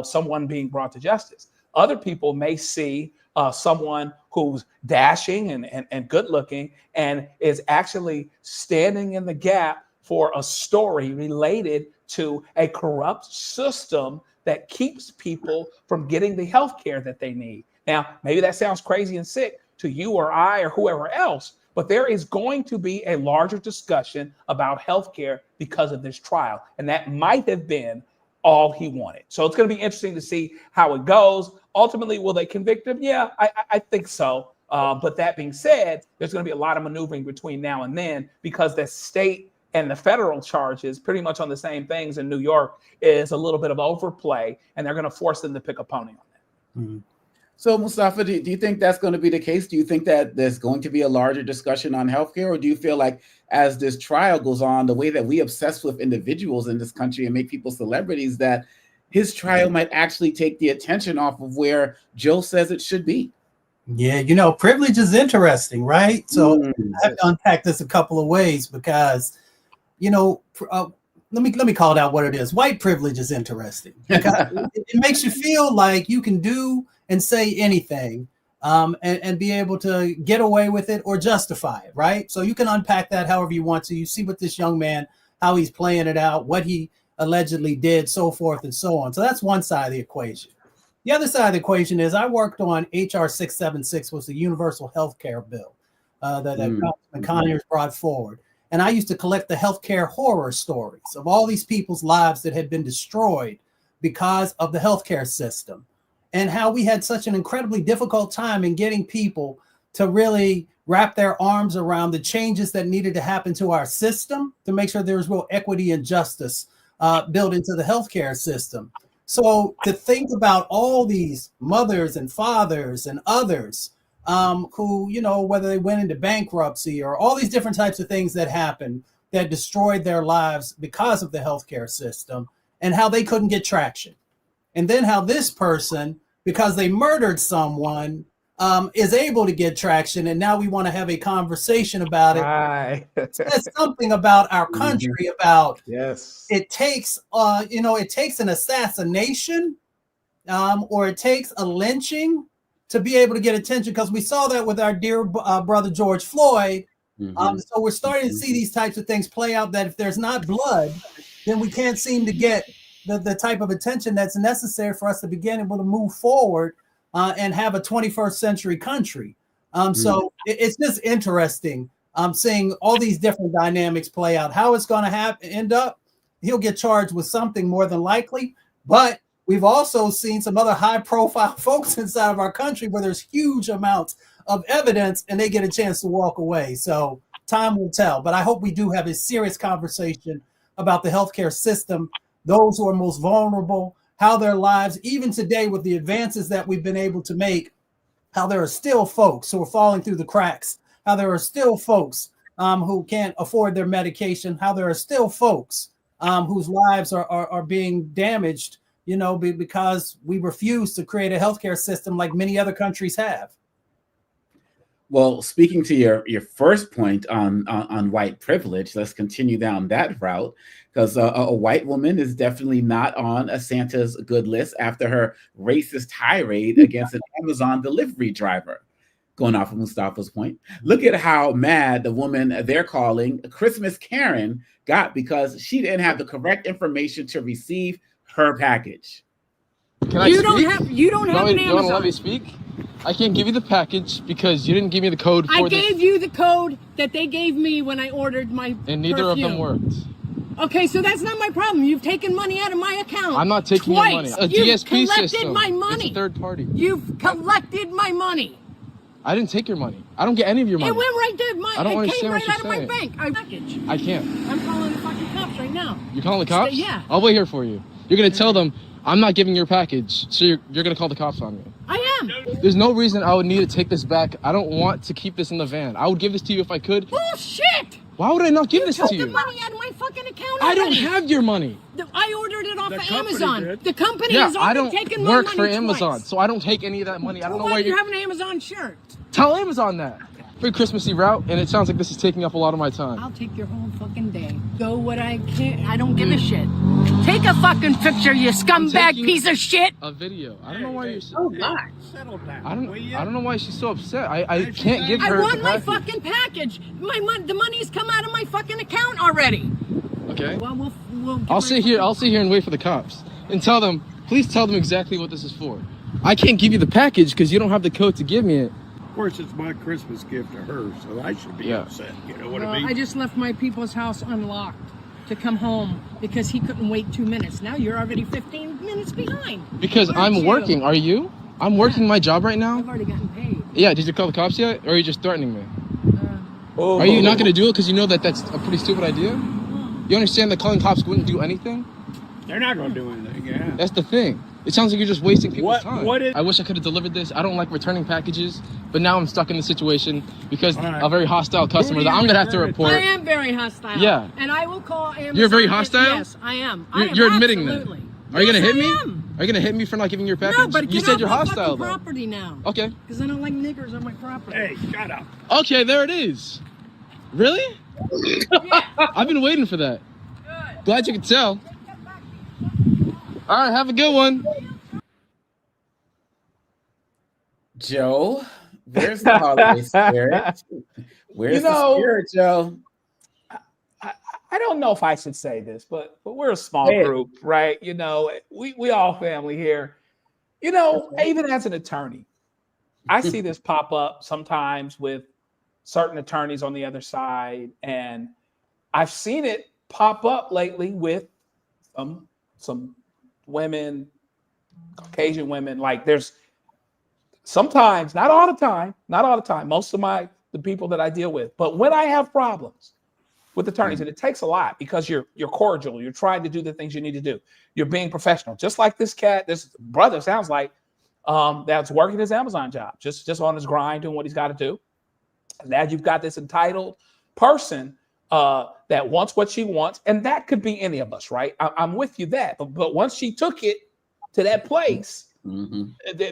S6: someone being brought to justice. Other people may see someone who's dashing and good looking and is actually standing in the gap for a story related to a corrupt system that keeps people from getting the health care that they need. Now, maybe that sounds crazy and sick to you or I or whoever else, but there is going to be a larger discussion about healthcare because of this trial. And that might have been all he wanted. So it's going to be interesting to see how it goes. Ultimately, will they convict him? Yeah, I think so. But that being said, there's going to be a lot of maneuvering between now and then, because the state and the federal charges pretty much on the same things in New York is a little bit of overplay, and they're going to force them to pick a pony on that.
S1: Mm-hmm. So, Mustafa, do you think that's going to be the case? Do you think that there's going to be a larger discussion on healthcare, or do you feel like as this trial goes on, the way that we obsess with individuals in this country and make people celebrities, that his trial might actually take the attention off of where Joe says it should be?
S9: Yeah, you know, privilege is interesting, right? So I have to unpack this a couple of ways because, you know, let me call it out what it is. White privilege is interesting because it makes you feel like you can do and say anything and be able to get away with it or justify it, right? So you can unpack that however you want to. You see what this young man, how he's playing it out, what he allegedly did, so forth and so on. So that's one side of the equation. The other side of the equation is I worked on HR 676, was the universal health care bill that Congressman Conyers brought forward. And I used to collect the healthcare horror stories of all these people's lives that had been destroyed because of the healthcare system, and how we had such an incredibly difficult time in getting people to really wrap their arms around the changes that needed to happen to our system to make sure there was real equity and justice built into the healthcare system. So to think about all these mothers and fathers and others who, you know, whether they went into bankruptcy or all these different types of things that happened that destroyed their lives because of the healthcare system, and how they couldn't get traction. And then how this person, because they murdered someone, is able to get traction. And now we want to have a conversation about it. It says something about our country, about it takes, it takes an assassination or it takes a lynching to be able to get attention, because we saw that with our dear brother George Floyd. So we're starting to see these types of things play out, that if there's not blood, then we can't seem to get the type of attention that's necessary for us to begin able to move forward and have a 21st century country. So it's just interesting seeing all these different dynamics play out. How it's going to end up, he'll get charged with something more than likely, but we've also seen some other high profile folks inside of our country where there's huge amounts of evidence and they get a chance to walk away. So time will tell, but I hope we do have a serious conversation about the healthcare system, those who are most vulnerable, how their lives, even today with the advances that we've been able to make, how there are still folks who are falling through the cracks, how there are still folks who can't afford their medication, how there are still folks whose lives are being damaged, you know, because we refuse to create a healthcare system like many other countries have.
S1: Well, speaking to your first point on white privilege, let's continue down that route, because a white woman is definitely not on a Santa's good list after her racist tirade against an Amazon delivery driver. Going off of Mustafa's point, look at how mad the woman they're calling Christmas Karen got because she didn't have the correct information to receive her package.
S2: You don't have an Amazon. You want to let me speak? I can't give you the package because you didn't give me the code for this.
S19: I gave you the code that they gave me when I ordered my
S2: and neither
S19: perfume.
S2: of them worked.
S19: Okay, so that's not my problem. You've taken money out of my account.
S2: I'm not taking your money. A
S19: You've
S2: DSP
S19: collected
S2: system.
S19: my money.
S2: It's a third party.
S19: You've collected my money.
S2: I didn't take your money. I don't get any of your money.
S19: It went right there.
S2: I don't
S19: It
S2: understand
S19: came
S2: what
S19: right
S2: you're
S19: out of my
S2: saying.
S19: bank. Package.
S2: I can't.
S19: I'm calling the fucking cops right now.
S2: You're calling the cops?
S19: Yeah.
S2: I'll wait here for you. You're gonna tell them I'm not giving your package, so you're gonna call the cops on me.
S19: I am.
S2: There's no reason I would need to take this back. I don't want to keep this in the van. I would give this to you if I could.
S19: Bullshit!
S2: Why would I not give this to you?
S19: You took the money out of my fucking account
S2: I don't
S19: already.
S2: have your money.
S19: I ordered it off of Amazon. The company
S2: Yeah,
S19: has
S2: I
S19: already
S2: don't
S19: taken my
S2: work
S19: money
S2: for
S19: twice.
S2: Amazon, so I don't take any of that money. I don't know why
S19: you have an Amazon shirt.
S2: Tell Amazon that. Pretty Christmassy route, and it sounds like this is taking up a lot of my time.
S19: I'll take your whole fucking day. Go what I can. I don't give a shit. Take a fucking picture, you scumbag piece of shit.
S2: A video. I don't know why you're so.
S19: Oh God.
S8: Settle down.
S2: I don't know why she's so upset. I can't give her.
S19: I want
S2: the
S19: my
S2: package.
S19: fucking package. The money's come out of my fucking account already.
S2: Okay.
S19: Well, we'll
S2: I'll sit here and wait for the cops and tell them. Please tell them exactly what this is for. I can't give you the package because you don't have the code to give me it.
S22: Of course, it's my Christmas gift to her, so I should be upset. You know what I mean?
S19: I just left my people's house unlocked. to come home because he couldn't wait 2 minutes. Now you're already 15 minutes behind.
S2: Because I'm working. Are you? I'm working my job right now.
S19: I've already gotten paid.
S2: Yeah, did you call the cops yet? Or are you just threatening me? Are you not going to do it because you know that that's a pretty stupid idea? You understand that calling cops wouldn't do anything?
S3: They're not going to do anything, yeah.
S2: That's the thing. It sounds like you're just wasting people's time.
S3: What is...
S2: I wish I could have delivered this. I don't like returning packages, but now I'm stuck in the situation because a very hostile customer that I'm going to have to report.
S19: I am very hostile.
S2: Yeah.
S19: And I will call Amazon.
S2: You're very hostile?
S19: Yes, I am.
S2: You're admitting
S19: absolutely.
S2: that. Are you going to hit me?
S19: Am.
S2: Are you going to hit me for not giving your package?
S19: No, but
S2: you said you're
S19: my
S2: hostile, though.
S19: property now.
S2: Okay.
S19: Because I don't like niggers on my property.
S3: Hey, shut up.
S2: Okay, there it is. Really?
S19: Yeah.
S2: I've been waiting for that. Good. Glad you could tell. All right, have a good one.
S1: Joe, where's the holiday spirit? Where's the spirit, Joe?
S6: I don't know if I should say this, but we're a small group, right? You know, we all family here. You know, even as an attorney, I see this pop up sometimes with certain attorneys on the other side, and I've seen it pop up lately with some women, Caucasian women. Like there's sometimes, not all the time, most of the people that I deal with, but when I have problems with attorneys, and it takes a lot because you're cordial, you're trying to do the things you need to do, you're being professional, just like this brother sounds like that's working his Amazon job, just on his grind, doing what he's got to do. And now you've got this entitled person that wants what she wants, and that could be any of us, right? I'm with you that, but once she took it to that place,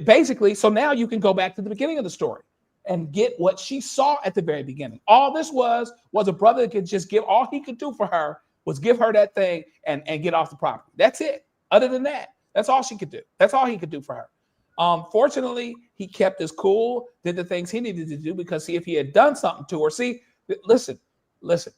S6: basically, so now you can go back to the beginning of the story and get what she saw at the very beginning. All this was a brother that could just give, all he could do for her was give her that thing and get off the property. That's it. Other than that, that's all she could do. That's all he could do for her. Fortunately, he kept his cool, did the things he needed to do, because see, if he had done something to her, listen,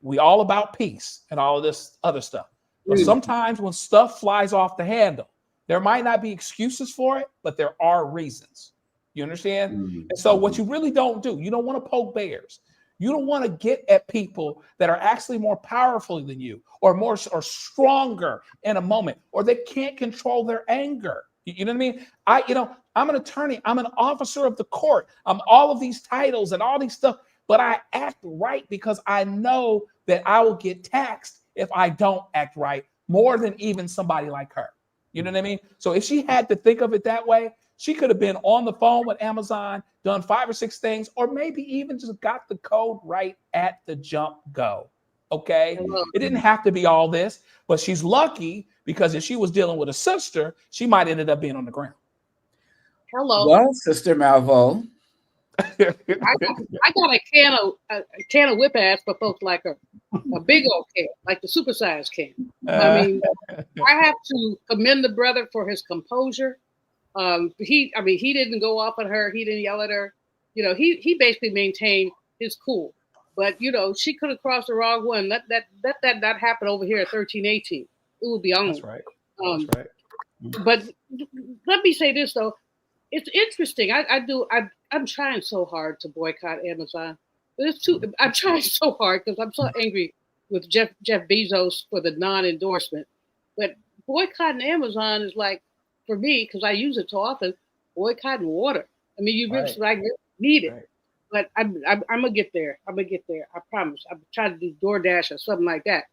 S6: we all about peace and all of this other stuff. But sometimes when stuff flies off the handle, there might not be excuses for it, but there are reasons. You understand? And so what you really don't do, you don't want to poke bears. You don't want to get at people that are actually more powerful than you or stronger in a moment, or they can't control their anger. You know what I mean? I'm an attorney. I'm an officer of the court. I'm all of these titles and all these stuff, but I act right because I know that I will get taxed if I don't act right more than even somebody like her. You know what I mean? So if she had to think of it that way, she could have been on the phone with Amazon, done 5 or 6 things, or maybe even just got the code right at the jump go. Okay? It didn't have to be all this, but she's lucky because if she was dealing with a sister, she might ended up being on the ground.
S8: Hello.
S1: Well, Sister Malvo.
S8: I got a can of whip ass for folks like her. A big old can, like the supersized can. I mean, I have to commend the brother for his composure. He didn't go off on her. He didn't yell at her. You know, he basically maintained his cool. But you know, she could have crossed the wrong one. Let that not happen over here at 1318. It would be on.
S6: That's right. That's right.
S8: But let me say this though, it's interesting. I'm trying so hard to boycott Amazon. But I'm trying so hard because I'm so angry with Jeff Bezos for the non-endorsement. But boycotting Amazon is like, for me, because I use it so often, boycotting water. I mean, you really need it. Right. But I'm gonna get there. I promise. I'm trying to do DoorDash or something like that.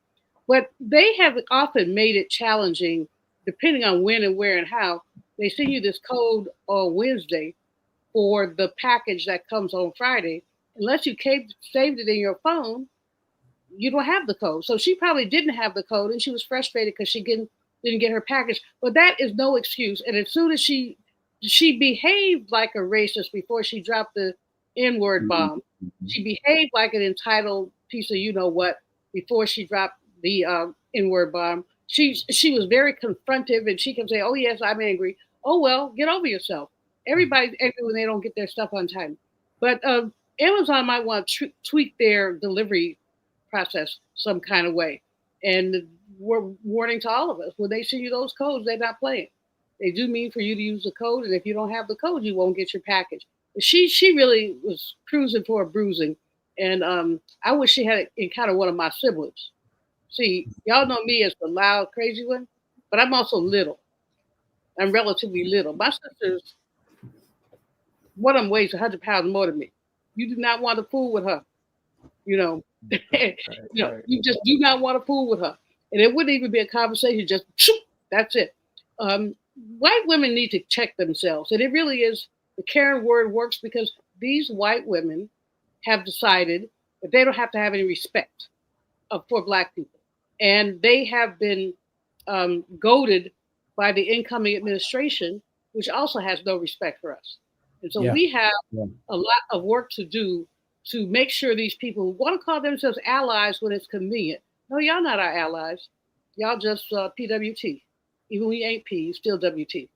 S8: But they have often made it challenging, depending on when and where and how. They send you this code on Wednesday for the package that comes on Friday. Unless you saved it in your phone, you don't have the code. So she probably didn't have the code, and she was frustrated because she didn't get her package. But that is no excuse. And as soon as she behaved like a racist before she dropped the N-word bomb. She behaved like an entitled piece of you-know-what before she dropped the N-word bomb. She was very confrontive, and she can say, oh, yes, I'm angry. Oh, well, get over yourself. Everybody's angry when they don't get their stuff on time. But Amazon might want to tweak their delivery process some kind of way. And we're warning to all of us, when they send you those codes, they're not playing. They do mean for you to use the code, and if you don't have the code, you won't get your package. She really was cruising for a bruising, and I wish she had encountered one of my siblings. See, y'all know me as the loud, crazy one, but I'm also little. I'm relatively little. My sister's, one of them weighs 100 pounds more than me. You do not want to fool with her. You know, you just do not want to fool with her. And it wouldn't even be a conversation, just shoop, that's it. White women need to check themselves. And it really is, the Karen word works because these white women have decided that they don't have to have any respect for Black people. And they have been goaded by the incoming administration, which also has no respect for us. And so we have a lot of work to do to make sure these people who want to call themselves allies when it's convenient. No, y'all not our allies. Y'all just PWT. Even when we ain't P, you still WT.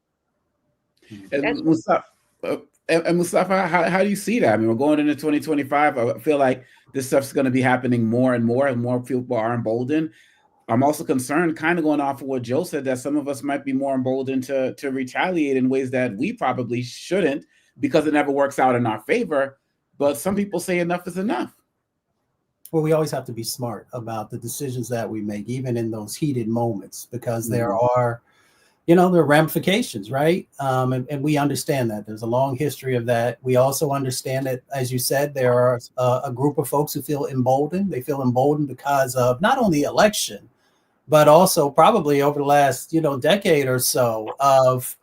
S1: And Mustafa, how do you see that? I mean, we're going into 2025. I feel like this stuff's going to be happening more and more people are emboldened. I'm also concerned, kind of going off of what Joe said, that some of us might be more emboldened to retaliate in ways that we probably shouldn't, because it never works out in our favor. But some people say enough is enough.
S9: Well, we always have to be smart about the decisions that we make, even in those heated moments, because there are, there are ramifications, right? And we understand that. There's a long history of that. We also understand that, as you said, there are a group of folks who feel emboldened. They feel emboldened because of not only the election, but also probably over the last, decade or so of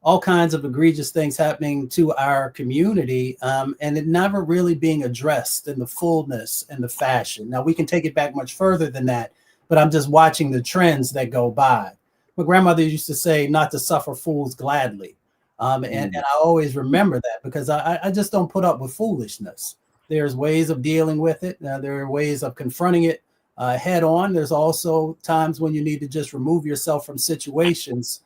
S9: all kinds of egregious things happening to our community, and it never really being addressed in the fullness and the fashion. Now, we can take it back much further than that, but I'm just watching the trends that go by. My grandmother used to say not to suffer fools gladly. And I always remember that, because I just don't put up with foolishness. There's ways of dealing with it. There are ways of confronting it head on. There's also times when you need to just remove yourself from situations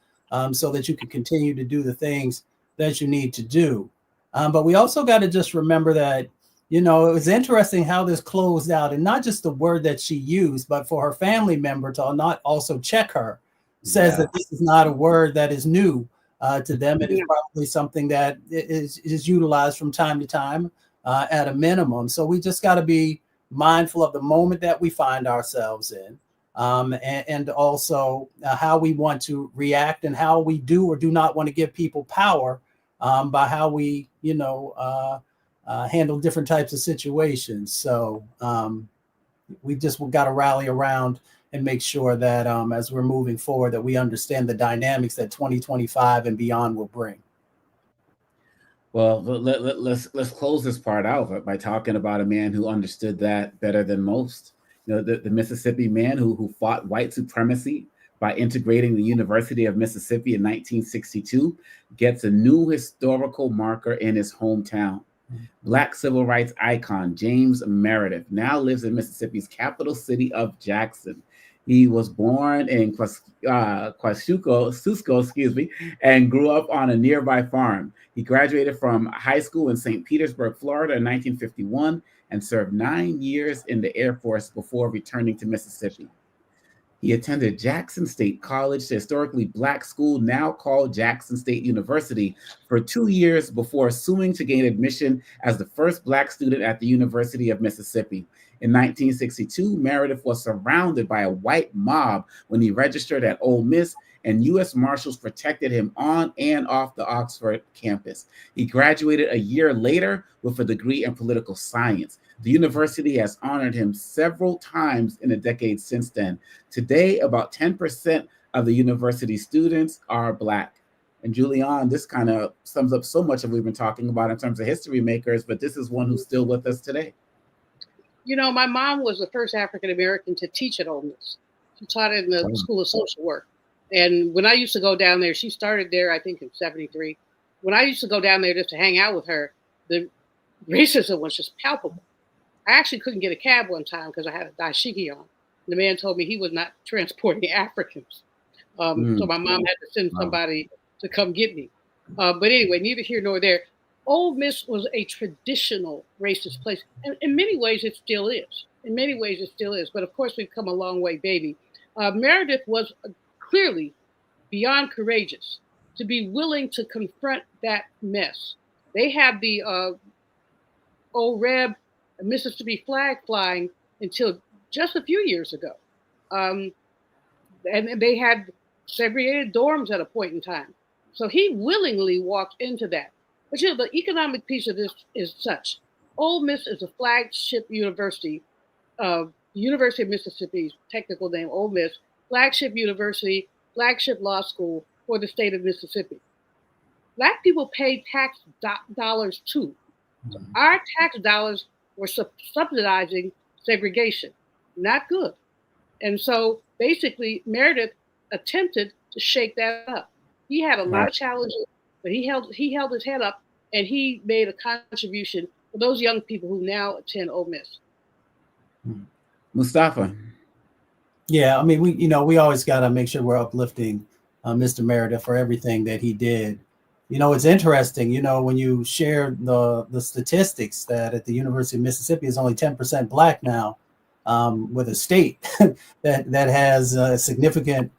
S9: so that you can continue to do the things that you need to do. But we also got to just remember that, it was interesting how this closed out, and not just the word that she used, but for her family member to not also check her, says that this is not a word that is new to them. It is probably something that is utilized from time to time at a minimum. So we just got to be mindful of the moment that we find ourselves in. And also how we want to react, and how we do or do not want to give people power by how we, handle different types of situations. So we just got to rally around and make sure that as we're moving forward, that we understand the dynamics that 2025 and beyond will bring.
S1: Well, let's close this part out by talking about a man who understood that better than most. The Mississippi man who fought white supremacy by integrating the University of Mississippi in 1962 gets a new historical marker in his hometown. Black civil rights icon James Meredith now lives in Mississippi's capital city of Jackson. He was born in Kosciuszko, and grew up on a nearby farm. He graduated from high school in St. Petersburg, Florida in 1951, and served 9 years in the Air Force before returning to Mississippi. He attended Jackson State College, the historically Black school now called Jackson State University, for 2 years before suing to gain admission as the first Black student at the University of Mississippi. In 1962, Meredith was surrounded by a white mob when he registered at Ole Miss, and U.S. Marshals protected him on and off the Oxford campus. He graduated a year later with a degree in political science. The university has honored him several times in the decades since then. Today, about 10% of the university students are Black. And Julian, this kind of sums up so much of what we've been talking about in terms of history makers, but this is one who's still with us today.
S8: My mom was the first African-American to teach at Ole Miss. She taught in the School of Social Work. And when I used to go down there, she started there, I think, in 73. When I used to go down there just to hang out with her, the racism was just palpable. I actually couldn't get a cab one time because I had a dashiki on. The man told me he was not transporting Africans. So my mom had to send somebody to come get me. But anyway, neither here nor there. Ole Miss was a traditional racist place. And in many ways, it still is. But of course, we've come a long way, baby. Meredith was clearly beyond courageous to be willing to confront that mess. They had the old Reb Mississippi flag flying until just a few years ago. And they had segregated dorms at a point in time. So he willingly walked into that. But the economic piece of this is such. Ole Miss is a flagship university, University of Mississippi's technical name, Ole Miss, flagship university, flagship law school for the state of Mississippi. Black people pay tax dollars too. So our tax dollars were subsidizing segregation. Not good. And so basically Meredith attempted to shake that up. He had a lot of challenges, but he held his head up and he made a contribution for those young people who now attend Ole Miss.
S1: Mustafa.
S9: Yeah, I mean, we always got to make sure we're uplifting Mr. Meredith for everything that he did. It's interesting, when you share the statistics that at the University of Mississippi is only 10% Black now, with a state that has a significant,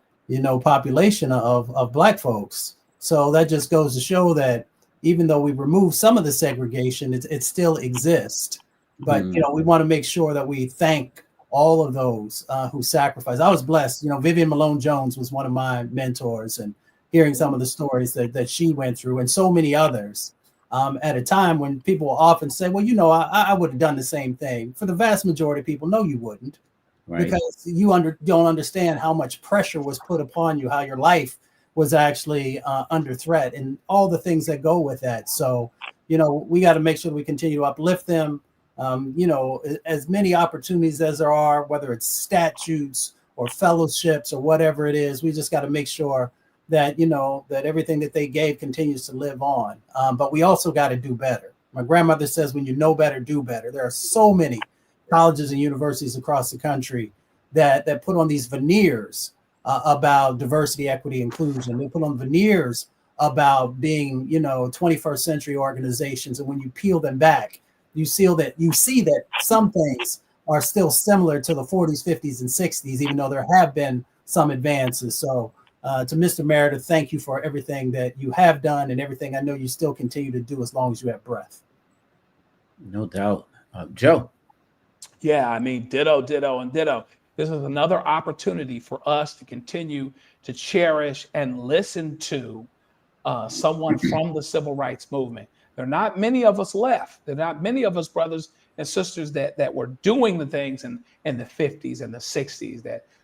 S9: population of Black folks. So that just goes to show that even though we've removed some of the segregation, it still exists. But, we want to make sure that we thank all of those who sacrificed. I was blessed. Vivian Malone Jones was one of my mentors, and hearing some of the stories that she went through and so many others at a time when people often say, well, I would have done the same thing. For the vast majority of people, no, you wouldn't. Right. Because you don't understand how much pressure was put upon you, how your life was actually under threat and all the things that go with that. So, we got to make sure we continue to uplift them. As many opportunities as there are, whether it's statutes or fellowships or whatever it is, we just got to make sure that, that everything that they gave continues to live on. But we also got to do better. My grandmother says, when you know better, do better. There are so many colleges and universities across the country that put on these veneers about diversity, equity, inclusion. They put on veneers about being, 21st century organizations. And when you peel them back, you see that some things are still similar to the 40s, 50s, and 60s, even though there have been some advances. So to Mr. Meredith, thank you for everything that you have done and everything I know you still continue to do as long as you have breath.
S1: No doubt. Joe.
S6: Yeah, I mean, ditto, and ditto. This is another opportunity for us to continue to cherish and listen to someone from the civil rights movement. There are not many of us left. There are not many of us brothers and sisters that were doing the things in the 50s and the 60s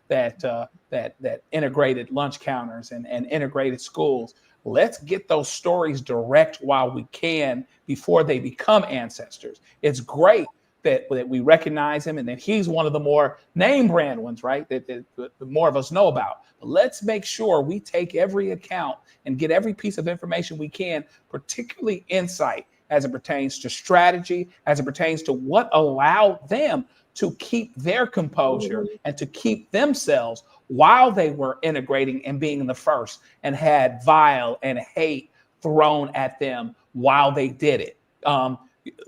S6: that integrated lunch counters and integrated schools. Let's get those stories direct while we can before they become ancestors. It's great that we recognize him and that he's one of the more name brand ones, right? That more of us know about. But let's make sure we take every account and get every piece of information we can, particularly insight as it pertains to strategy, as it pertains to what allowed them to keep their composure and to keep themselves while they were integrating and being the first and had vile and hate thrown at them while they did it.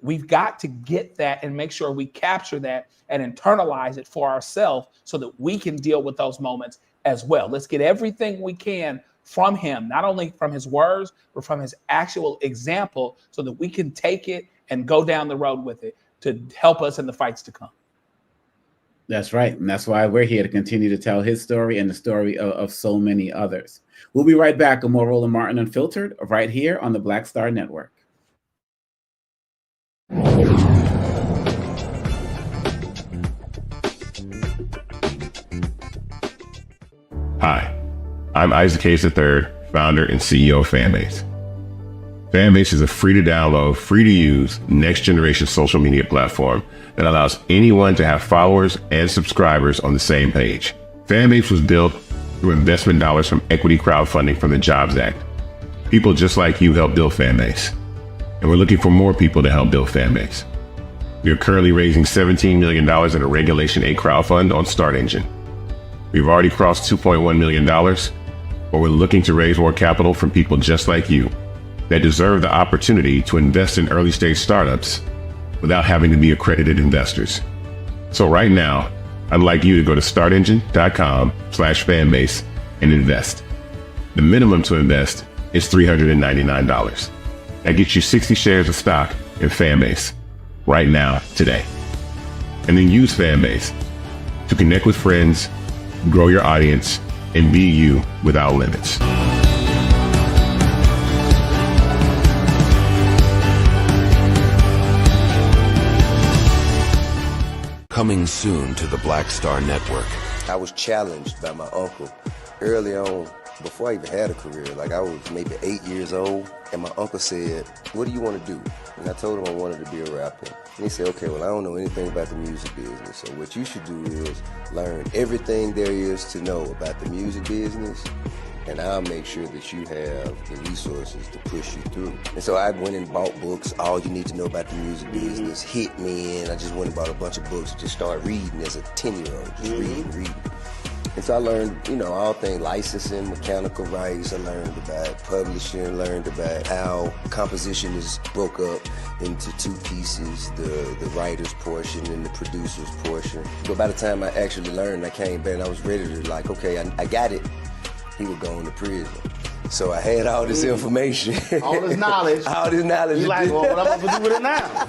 S6: We've got to get that and make sure we capture that and internalize it for ourselves so that we can deal with those moments as well. Let's get everything we can from him, not only from his words, but from his actual example so that we can take it and go down the road with it to help us in the fights to come.
S1: That's right. And that's why we're here to continue to tell his story and the story of so many others. We'll be right back with more Roland Martin Unfiltered right here on the Black Star Network.
S7: Hi, I'm Isaac Gaetz III, founder and CEO of Fanbase. Fanbase is a free-to-download, free-to-use, next-generation social media platform that allows anyone to have followers and subscribers on the same page. Fanbase was built through investment dollars from equity crowdfunding from the Jobs Act. People just like you helped build Fanbase, and we're looking for more people to help build Fanbase. We are currently raising $17 million in a Regulation A crowdfund on Start Engine. We've already crossed $2.1 million, but we're looking to raise more capital from people just like you that deserve the opportunity to invest in early stage startups without having to be accredited investors. So right now, I'd like you to go to startengine.com/fanbase and invest. The minimum to invest is $399. That gets you 60 shares of stock in Fanbase right now, today. And then use Fanbase to connect with friends, grow your audience, and be you without limits.
S4: Coming soon to the Black Star Network.
S10: I was challenged by my uncle early on, before I even had a career. Like, I was maybe 8 years old, and my uncle said, "What do you want to do?" And I told him I wanted to be a rapper. And he said, "Okay, well, I don't know anything about the music business, so what you should do is learn everything there is to know about the music business, and I'll make sure that you have the resources to push you through." And so I went and bought books, All You Need to Know About the Music Business, Hit Me In. I just went and bought a bunch of books and just started reading as a 10-year-old, just reading. And so I learned, all things licensing, mechanical rights. I learned about publishing, learned about how composition is broke up into two pieces, the writer's portion and the producer's portion. But by the time I actually learned, I came back and I was ready to okay, I got it. He would go into prison. So I had all this information.
S11: All this knowledge.
S10: All this knowledge.
S11: You like, well, what I'm going to do with it now?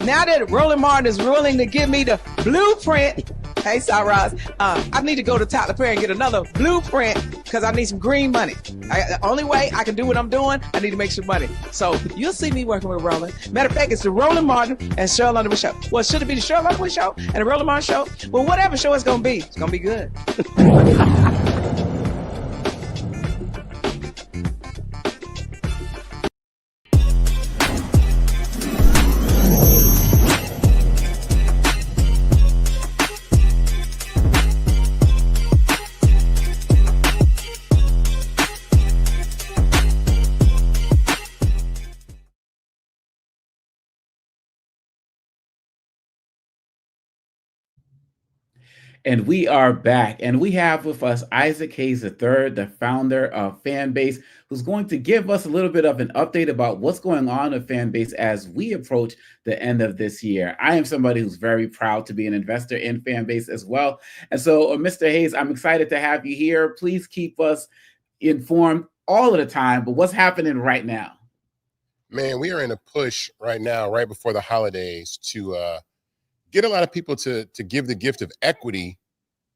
S12: Now that Roland Martin is willing to give me the blueprint, hey, Cyrus, I need to go to Tyler Perry and get another blueprint because I need some green money. The only way I can do what I'm doing, I need to make some money. So you'll see me working with Roland. Matter of fact, it's the Roland Martin and Cheryl Underwood show. Well, should it be the Cheryl Underwood show and the Roland Martin show? Well, whatever show it's going to be good.
S1: And we are back, and we have with us Isaac Hayes III, the founder of Fanbase, who's going to give us a little bit of an update about what's going on with Fanbase as we approach the end of this year. I am somebody who's very proud to be an investor in Fanbase as well. And so, Mr. Hayes, I'm excited to have you here. Please keep us informed all of the time, but what's happening right now?
S7: Man, we are in a push right now, right before the holidays, to get a lot of people to give the gift of equity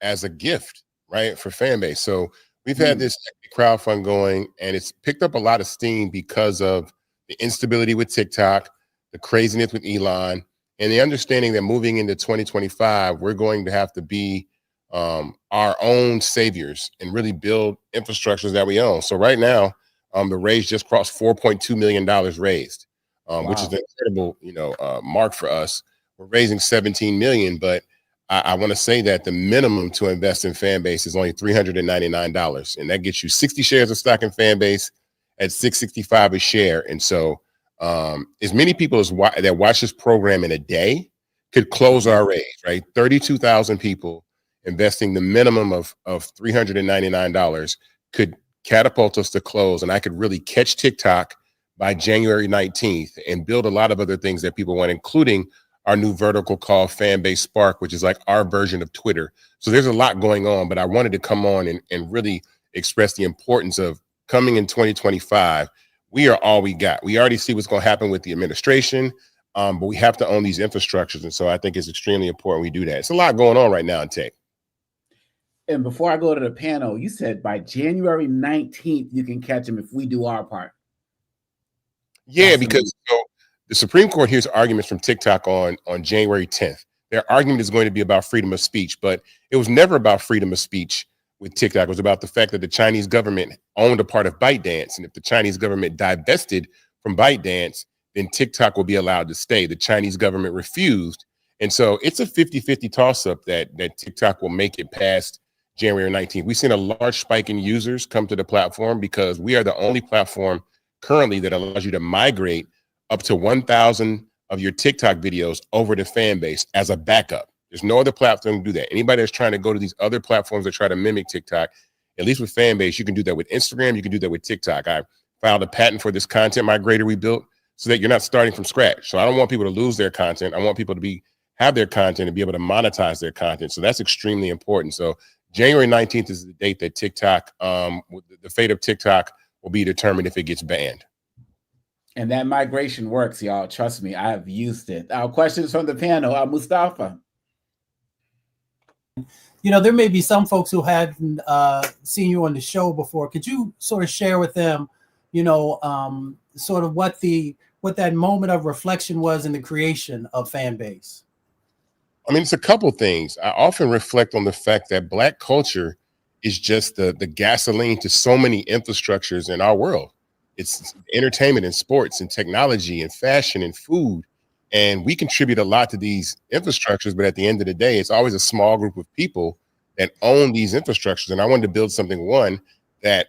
S7: as a gift, right, for Fanbase. So we've had this crowdfund going, and it's picked up a lot of steam because of the instability with TikTok, the craziness with Elon, and the understanding that moving into 2025, we're going to have to be our own saviors and really build infrastructures that we own. So right now, the raise just crossed $4.2 million raised, which is an incredible, mark for us. We're raising 17 million, but I want to say that the minimum to invest in Fanbase is only $399, and that gets you 60 shares of stock in Fanbase at $665 a share. And so, as many people as that watch this program in a day could close our raise, right? 32,000 people investing the minimum of $399 could catapult us to close, and I could really catch TikTok by January 19th and build a lot of other things that people want, including our new vertical called Fanbase Spark, which is like our version of Twitter. So there's a lot going on, but I wanted to come on and really express the importance of coming in 2025. We are all we got. We already see what's going to happen with the administration, but we have to own these infrastructures. And so I think it's extremely important we do that. It's a lot going on right now in tech.
S1: And before I go to the panel, you said by January 19th, you can catch them if we do our part.
S7: Yeah, because the Supreme Court hears arguments from TikTok on January 10th. Their argument is going to be about freedom of speech, but it was never about freedom of speech with TikTok. It was about the fact that the Chinese government owned a part of ByteDance. And if the Chinese government divested from ByteDance, then TikTok will be allowed to stay. The Chinese government refused. And so it's a 50-50 toss-up that TikTok will make it past January 19th. We've seen a large spike in users come to the platform because we are the only platform currently that allows you to migrate up to 1,000 of your TikTok videos over to Fanbase as a backup. There's no other platform to do that. Anybody that's trying to go to these other platforms that try to mimic TikTok, at least with Fanbase, you can do that with Instagram, you can do that with TikTok. I filed a patent for this content migrator we built so that you're not starting from scratch. So I don't want people to lose their content. I want people to have their content and be able to monetize their content. So that's extremely important. So January 19th is the date that TikTok, the fate of TikTok will be determined if it gets banned.
S1: And that migration works, y'all. Trust me, I have used it. Questions from the panel. Mustafa.
S9: You know, there may be some folks who hadn't seen you on the show before. Could you sort of share with them, you know, sort of what that moment of reflection was in the creation of Fanbase?
S7: I mean, it's a couple things. I often reflect on the fact that Black culture is just the gasoline to so many infrastructures in our world. It's entertainment and sports and technology and fashion and food. And we contribute a lot to these infrastructures, but at the end of the day, it's always a small group of people that own these infrastructures. And I wanted to build something, one, that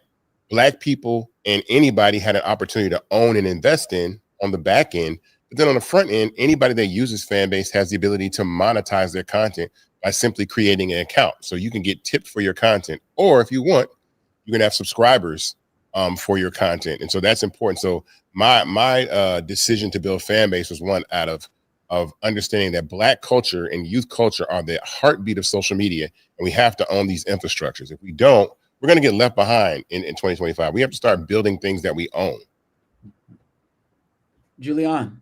S7: Black people and anybody had an opportunity to own and invest in on the back end. But then on the front end, anybody that uses Fanbase has the ability to monetize their content by simply creating an account. So you can get tipped for your content, or if you want, you can have subscribers for your content. And so that's important. So my decision to build Fanbase was one out of understanding that Black culture and youth culture are the heartbeat of social media, and we have to own these infrastructures. If we don't, we're going to get left behind in 2025. We have to start building things that we own.
S1: Julian.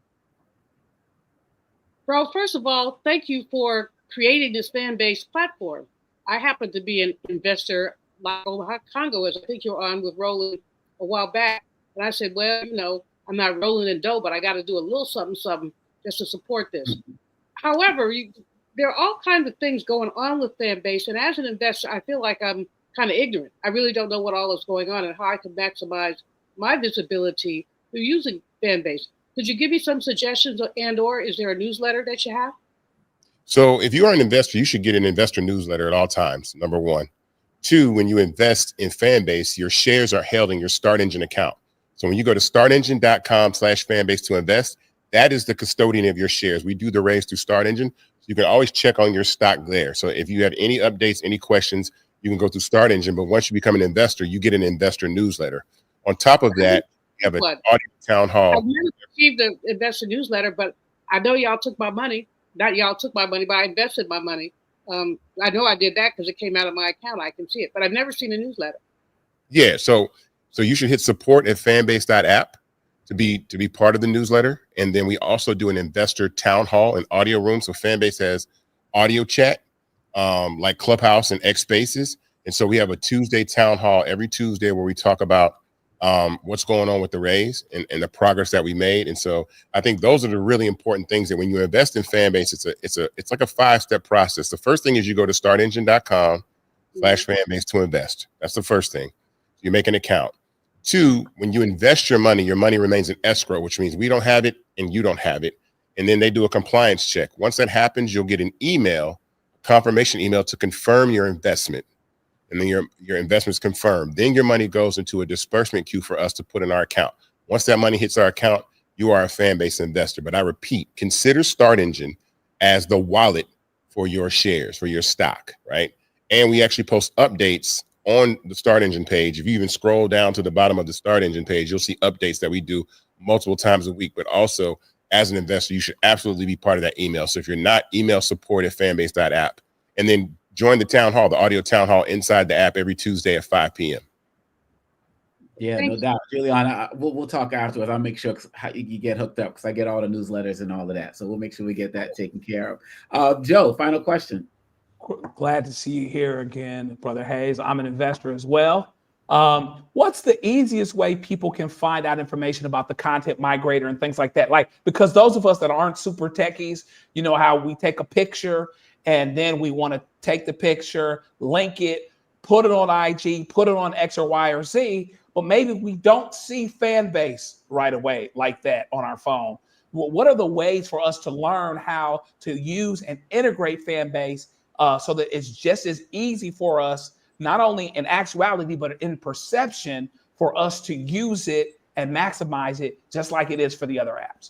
S8: Bro, first of all, thank you for creating this fan-based platform. I happen to be an investor like Congo, as I think you're on with Roland a while back. And I said, well, you know, I'm not rolling in dough, but I got to do a little something just to support this. However, there are all kinds of things going on with Fanbase. And as an investor, I feel like I'm kind of ignorant. I really don't know what all is going on and how I can maximize my visibility through using Fanbase. Could you give me some suggestions, or is there a newsletter that you have?
S7: So if you are an investor, you should get an investor newsletter at all times, number one. Two, when you invest in Fanbase, your shares are held in your Start Engine account. So when you go to startengine.com/Fanbase to invest, that is the custodian of your shares. We do the raise through Start Engine. So you can always check on your stock there. So if you have any updates, any questions, you can go through Start Engine. But once you become an investor, you get an investor newsletter. On top of that, you have an audio town hall.
S8: I've never received an investor newsletter, but I know y'all took my money. Not y'all took my money, but I invested my money. I know I did that because it came out of my account. I can see it, but I've never seen a newsletter.
S7: Yeah, so you should hit support@fanbase.app to be part of the newsletter. And then we also do an investor town hall and audio room. So Fanbase has audio chat, like Clubhouse and X Spaces. And so we have a Tuesday town hall every Tuesday where we talk about what's going on with the raise and the progress that we made. And so I think those are the really important things that when you invest in Fanbase, it's like a 5-step process. The first thing is you go to startengine.com/Fanbase to invest. That's the first thing. You make an account. Two, when you invest your money remains in escrow, which means we don't have it and you don't have it. And then they do a compliance check. Once that happens, you'll get an email, confirmation email to confirm your investment. And then your investment's confirmed. Then your money goes into a disbursement queue for us to put in our account. Once that money hits our account, you are a Fanbase investor. But I repeat, consider Start Engine as the wallet for your shares, for your stock, right? And we actually post updates on the Start Engine page. If you even scroll down to the bottom of the Start Engine page, you'll see updates that we do multiple times a week. But also, as an investor, you should absolutely be part of that email. So if you're not, email support@fanbase.app. And then join the town hall, the audio town hall inside the app every Tuesday at 5 p.m.
S1: Yeah, no doubt. Juliana, we'll talk afterwards. I'll make sure how you get hooked up because I get all the newsletters and all of that. So we'll make sure we get that taken care of. Joe, final question.
S6: Glad to see you here again, Brother Hayes. I'm an investor as well. What's the easiest way people can find out information about the content migrator and things like that? Like, because those of us that aren't super techies, you know how we take a picture and then we want to take the picture, link it, put it on IG, put it on X or Y or Z, but maybe we don't see Fanbase right away like that on our phone. Well, what are the ways for us to learn how to use and integrate Fanbase so that it's just as easy for us, not only in actuality, but in perception, for us to use it and maximize it just like it is for the other apps?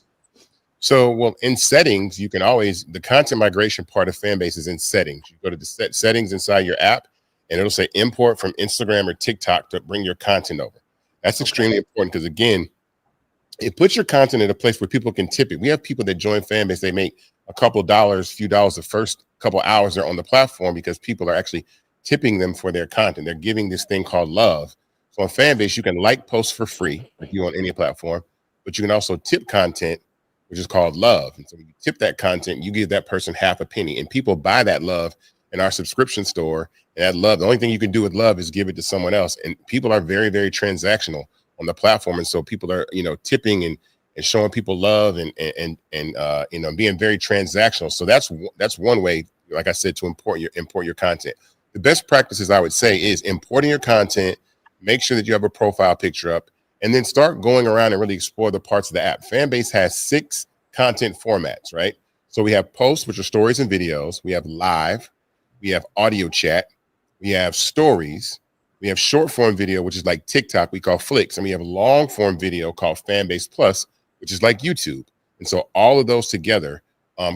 S7: So, well, in settings, you can always, the content migration part of Fanbase is in settings. You go to the settings inside your app, and it'll say import from Instagram or TikTok to bring your content over. That's extremely important because, again, it puts your content in a place where people can tip it. We have people that join Fanbase, they make a couple of dollars, few dollars the first couple of hours they're on the platform because people are actually tipping them for their content. They're giving this thing called love. So on Fanbase, you can like posts for free if you on any platform, but you can also tip content, which is called love. And so when you tip that content, you give that person half a penny, and people buy that love in our subscription store. And that love, the only thing you can do with love is give it to someone else. And people are very, very transactional on the platform. And so people are, tipping and showing people love and being very transactional. So that's one way, like I said, to import your content. The best practices I would say is importing your content, make sure that you have a profile picture up, and then start going around and really explore the parts of the app. Fanbase has 6 content formats, right? So we have posts, which are stories and videos. We have live, we have audio chat, we have stories, we have short form video, which is like TikTok, we call Flicks, and we have long form video called Fanbase Plus, which is like YouTube. And so all of those together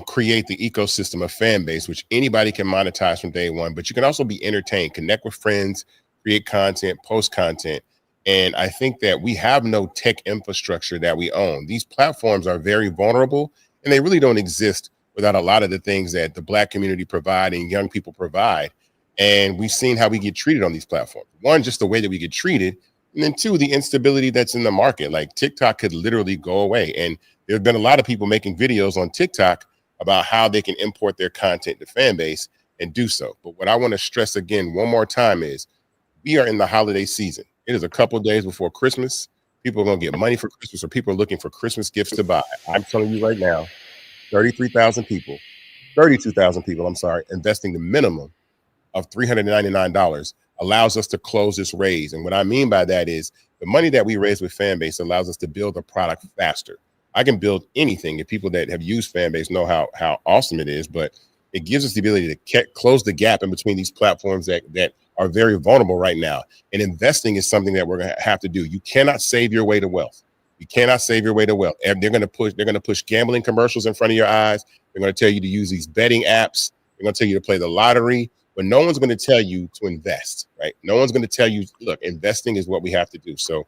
S7: create the ecosystem of Fanbase, which anybody can monetize from day one, but you can also be entertained, connect with friends, create content, post content. And I think that we have no tech infrastructure that we own. These platforms are very vulnerable, and they really don't exist without a lot of the things that the Black community provide and young people provide. And we've seen how we get treated on these platforms. One, just the way that we get treated. And then 2, the instability that's in the market. Like TikTok could literally go away. And there have been a lot of people making videos on TikTok about how they can import their content to Fanbase and do so. But what I want to stress again one more time is we are in the holiday season. It is a couple of days before Christmas. People are going to get money for Christmas, or people are looking for Christmas gifts to buy. I'm telling you right now, 32,000 people, investing the minimum of $399 allows us to close this raise. And what I mean by that is the money that we raise with Fanbase allows us to build a product faster. I can build anything. If people that have used Fanbase know how awesome it is, but it gives us the ability to close the gap in between these platforms that are very vulnerable right now. And investing is something that we're going to have to do. You cannot save your way to wealth. You cannot save your way to wealth. They're going to push gambling commercials in front of your eyes. They're going to tell you to use these betting apps. They're going to tell you to play the lottery, but no one's going to tell you to invest, right? No one's going to tell you, look, investing is what we have to do. So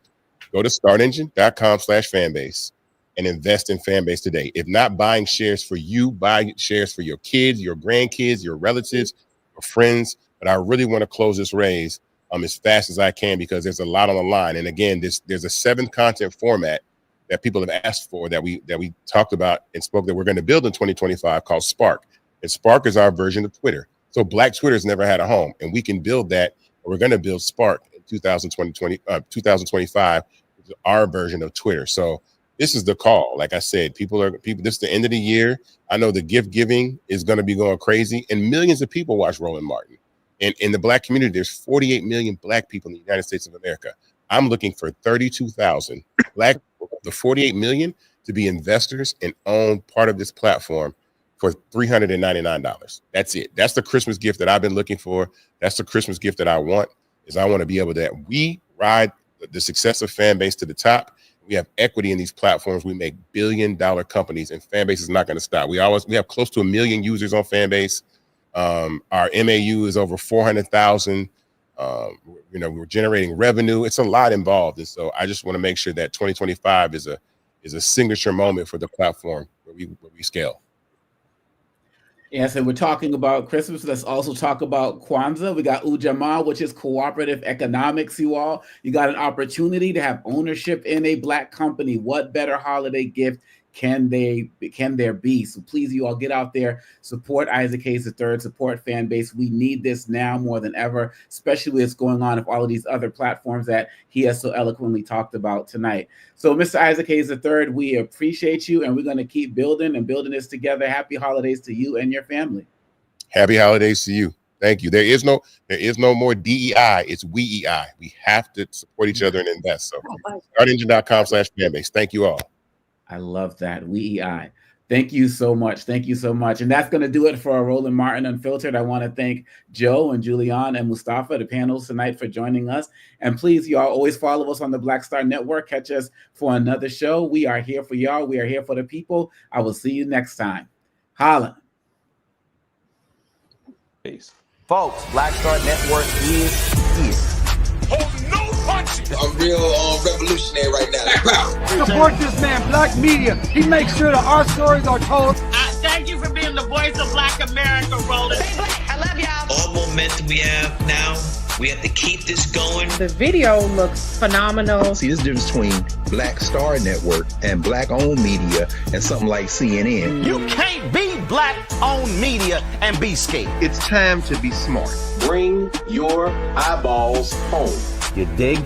S7: go to startengine.com/fanbase and invest in Fanbase today. If not buying shares for you, buy shares for your kids, your grandkids, your relatives, your friends. But I really want to close this raise as fast as I can, because there's a lot on the line. And again, there's a 7th content format that people have asked for that we talked about and spoke that we're going to build in 2025 called Spark. And Spark is our version of Twitter. So Black Twitter's never had a home, and we can build that. We're going to build Spark in 2025, which is our version of Twitter. So this is the call. Like I said, people, this is the end of the year. I know the gift giving is going to be going crazy, and millions of people watch Roland Martin. And in the Black community, there's 48 million Black people in the United States of America. I'm looking for 32,000 Black, the 48 million, to be investors and own part of this platform for $399. That's it. That's the Christmas gift that I've been looking for. That's the Christmas gift that I want, is I want to be able to, we ride the success of Fanbase to the top. We have equity in these platforms. We make billion-dollar companies, and Fanbase is not going to stop. We have close to 1 million users on Fanbase. Our MAU is over 400,000. We're generating revenue. It's a lot involved. And so I just want to make sure that 2025 is a signature moment for the platform where we scale.
S1: Yeah, so we're talking about Christmas. Let's also talk about Kwanzaa. We got Ujamaa, which is cooperative economics, you all. You got an opportunity to have ownership in a Black company. What better holiday gift can there be? So please, you all, get out there, support Isaac Hayes III, support Fanbase. We need this now more than ever, especially with what's going on with all of these other platforms that he has so eloquently talked about tonight. So Mr. Isaac Hayes III, we appreciate you, and we're going to keep building this together. Happy holidays to you and your family.
S7: Happy holidays to you. Thank you. There is no more DEI. It's WEEI. We have to support each other and invest. So startengine.com/Fanbase. Thank you all.
S1: I love that. WEEI. Thank you so much. Thank you so much. And that's going to do it for Roland Martin Unfiltered. I want to thank Joe and Julian and Mustafa, the panels tonight, for joining us. And please, y'all, always follow us on the Black Star Network. Catch us for another show. We are here for y'all. We are here for the people. I will see you next time. Holla.
S11: Peace. Folks, Black Star Network is here.
S20: I'm real revolutionary right now.
S15: Support this man, Black Media. He makes sure that our stories are told.
S22: Thank you for being the voice of Black America, Roland.
S23: I love y'all.
S16: momentum we have now. We have to keep this going.
S22: The video looks phenomenal.
S23: See, there's a difference between Black Star Network and Black-owned media and something like CNN.
S11: You can't be Black-owned media and be scared.
S23: It's time to be smart.
S24: Bring your eyeballs home.
S11: You dig?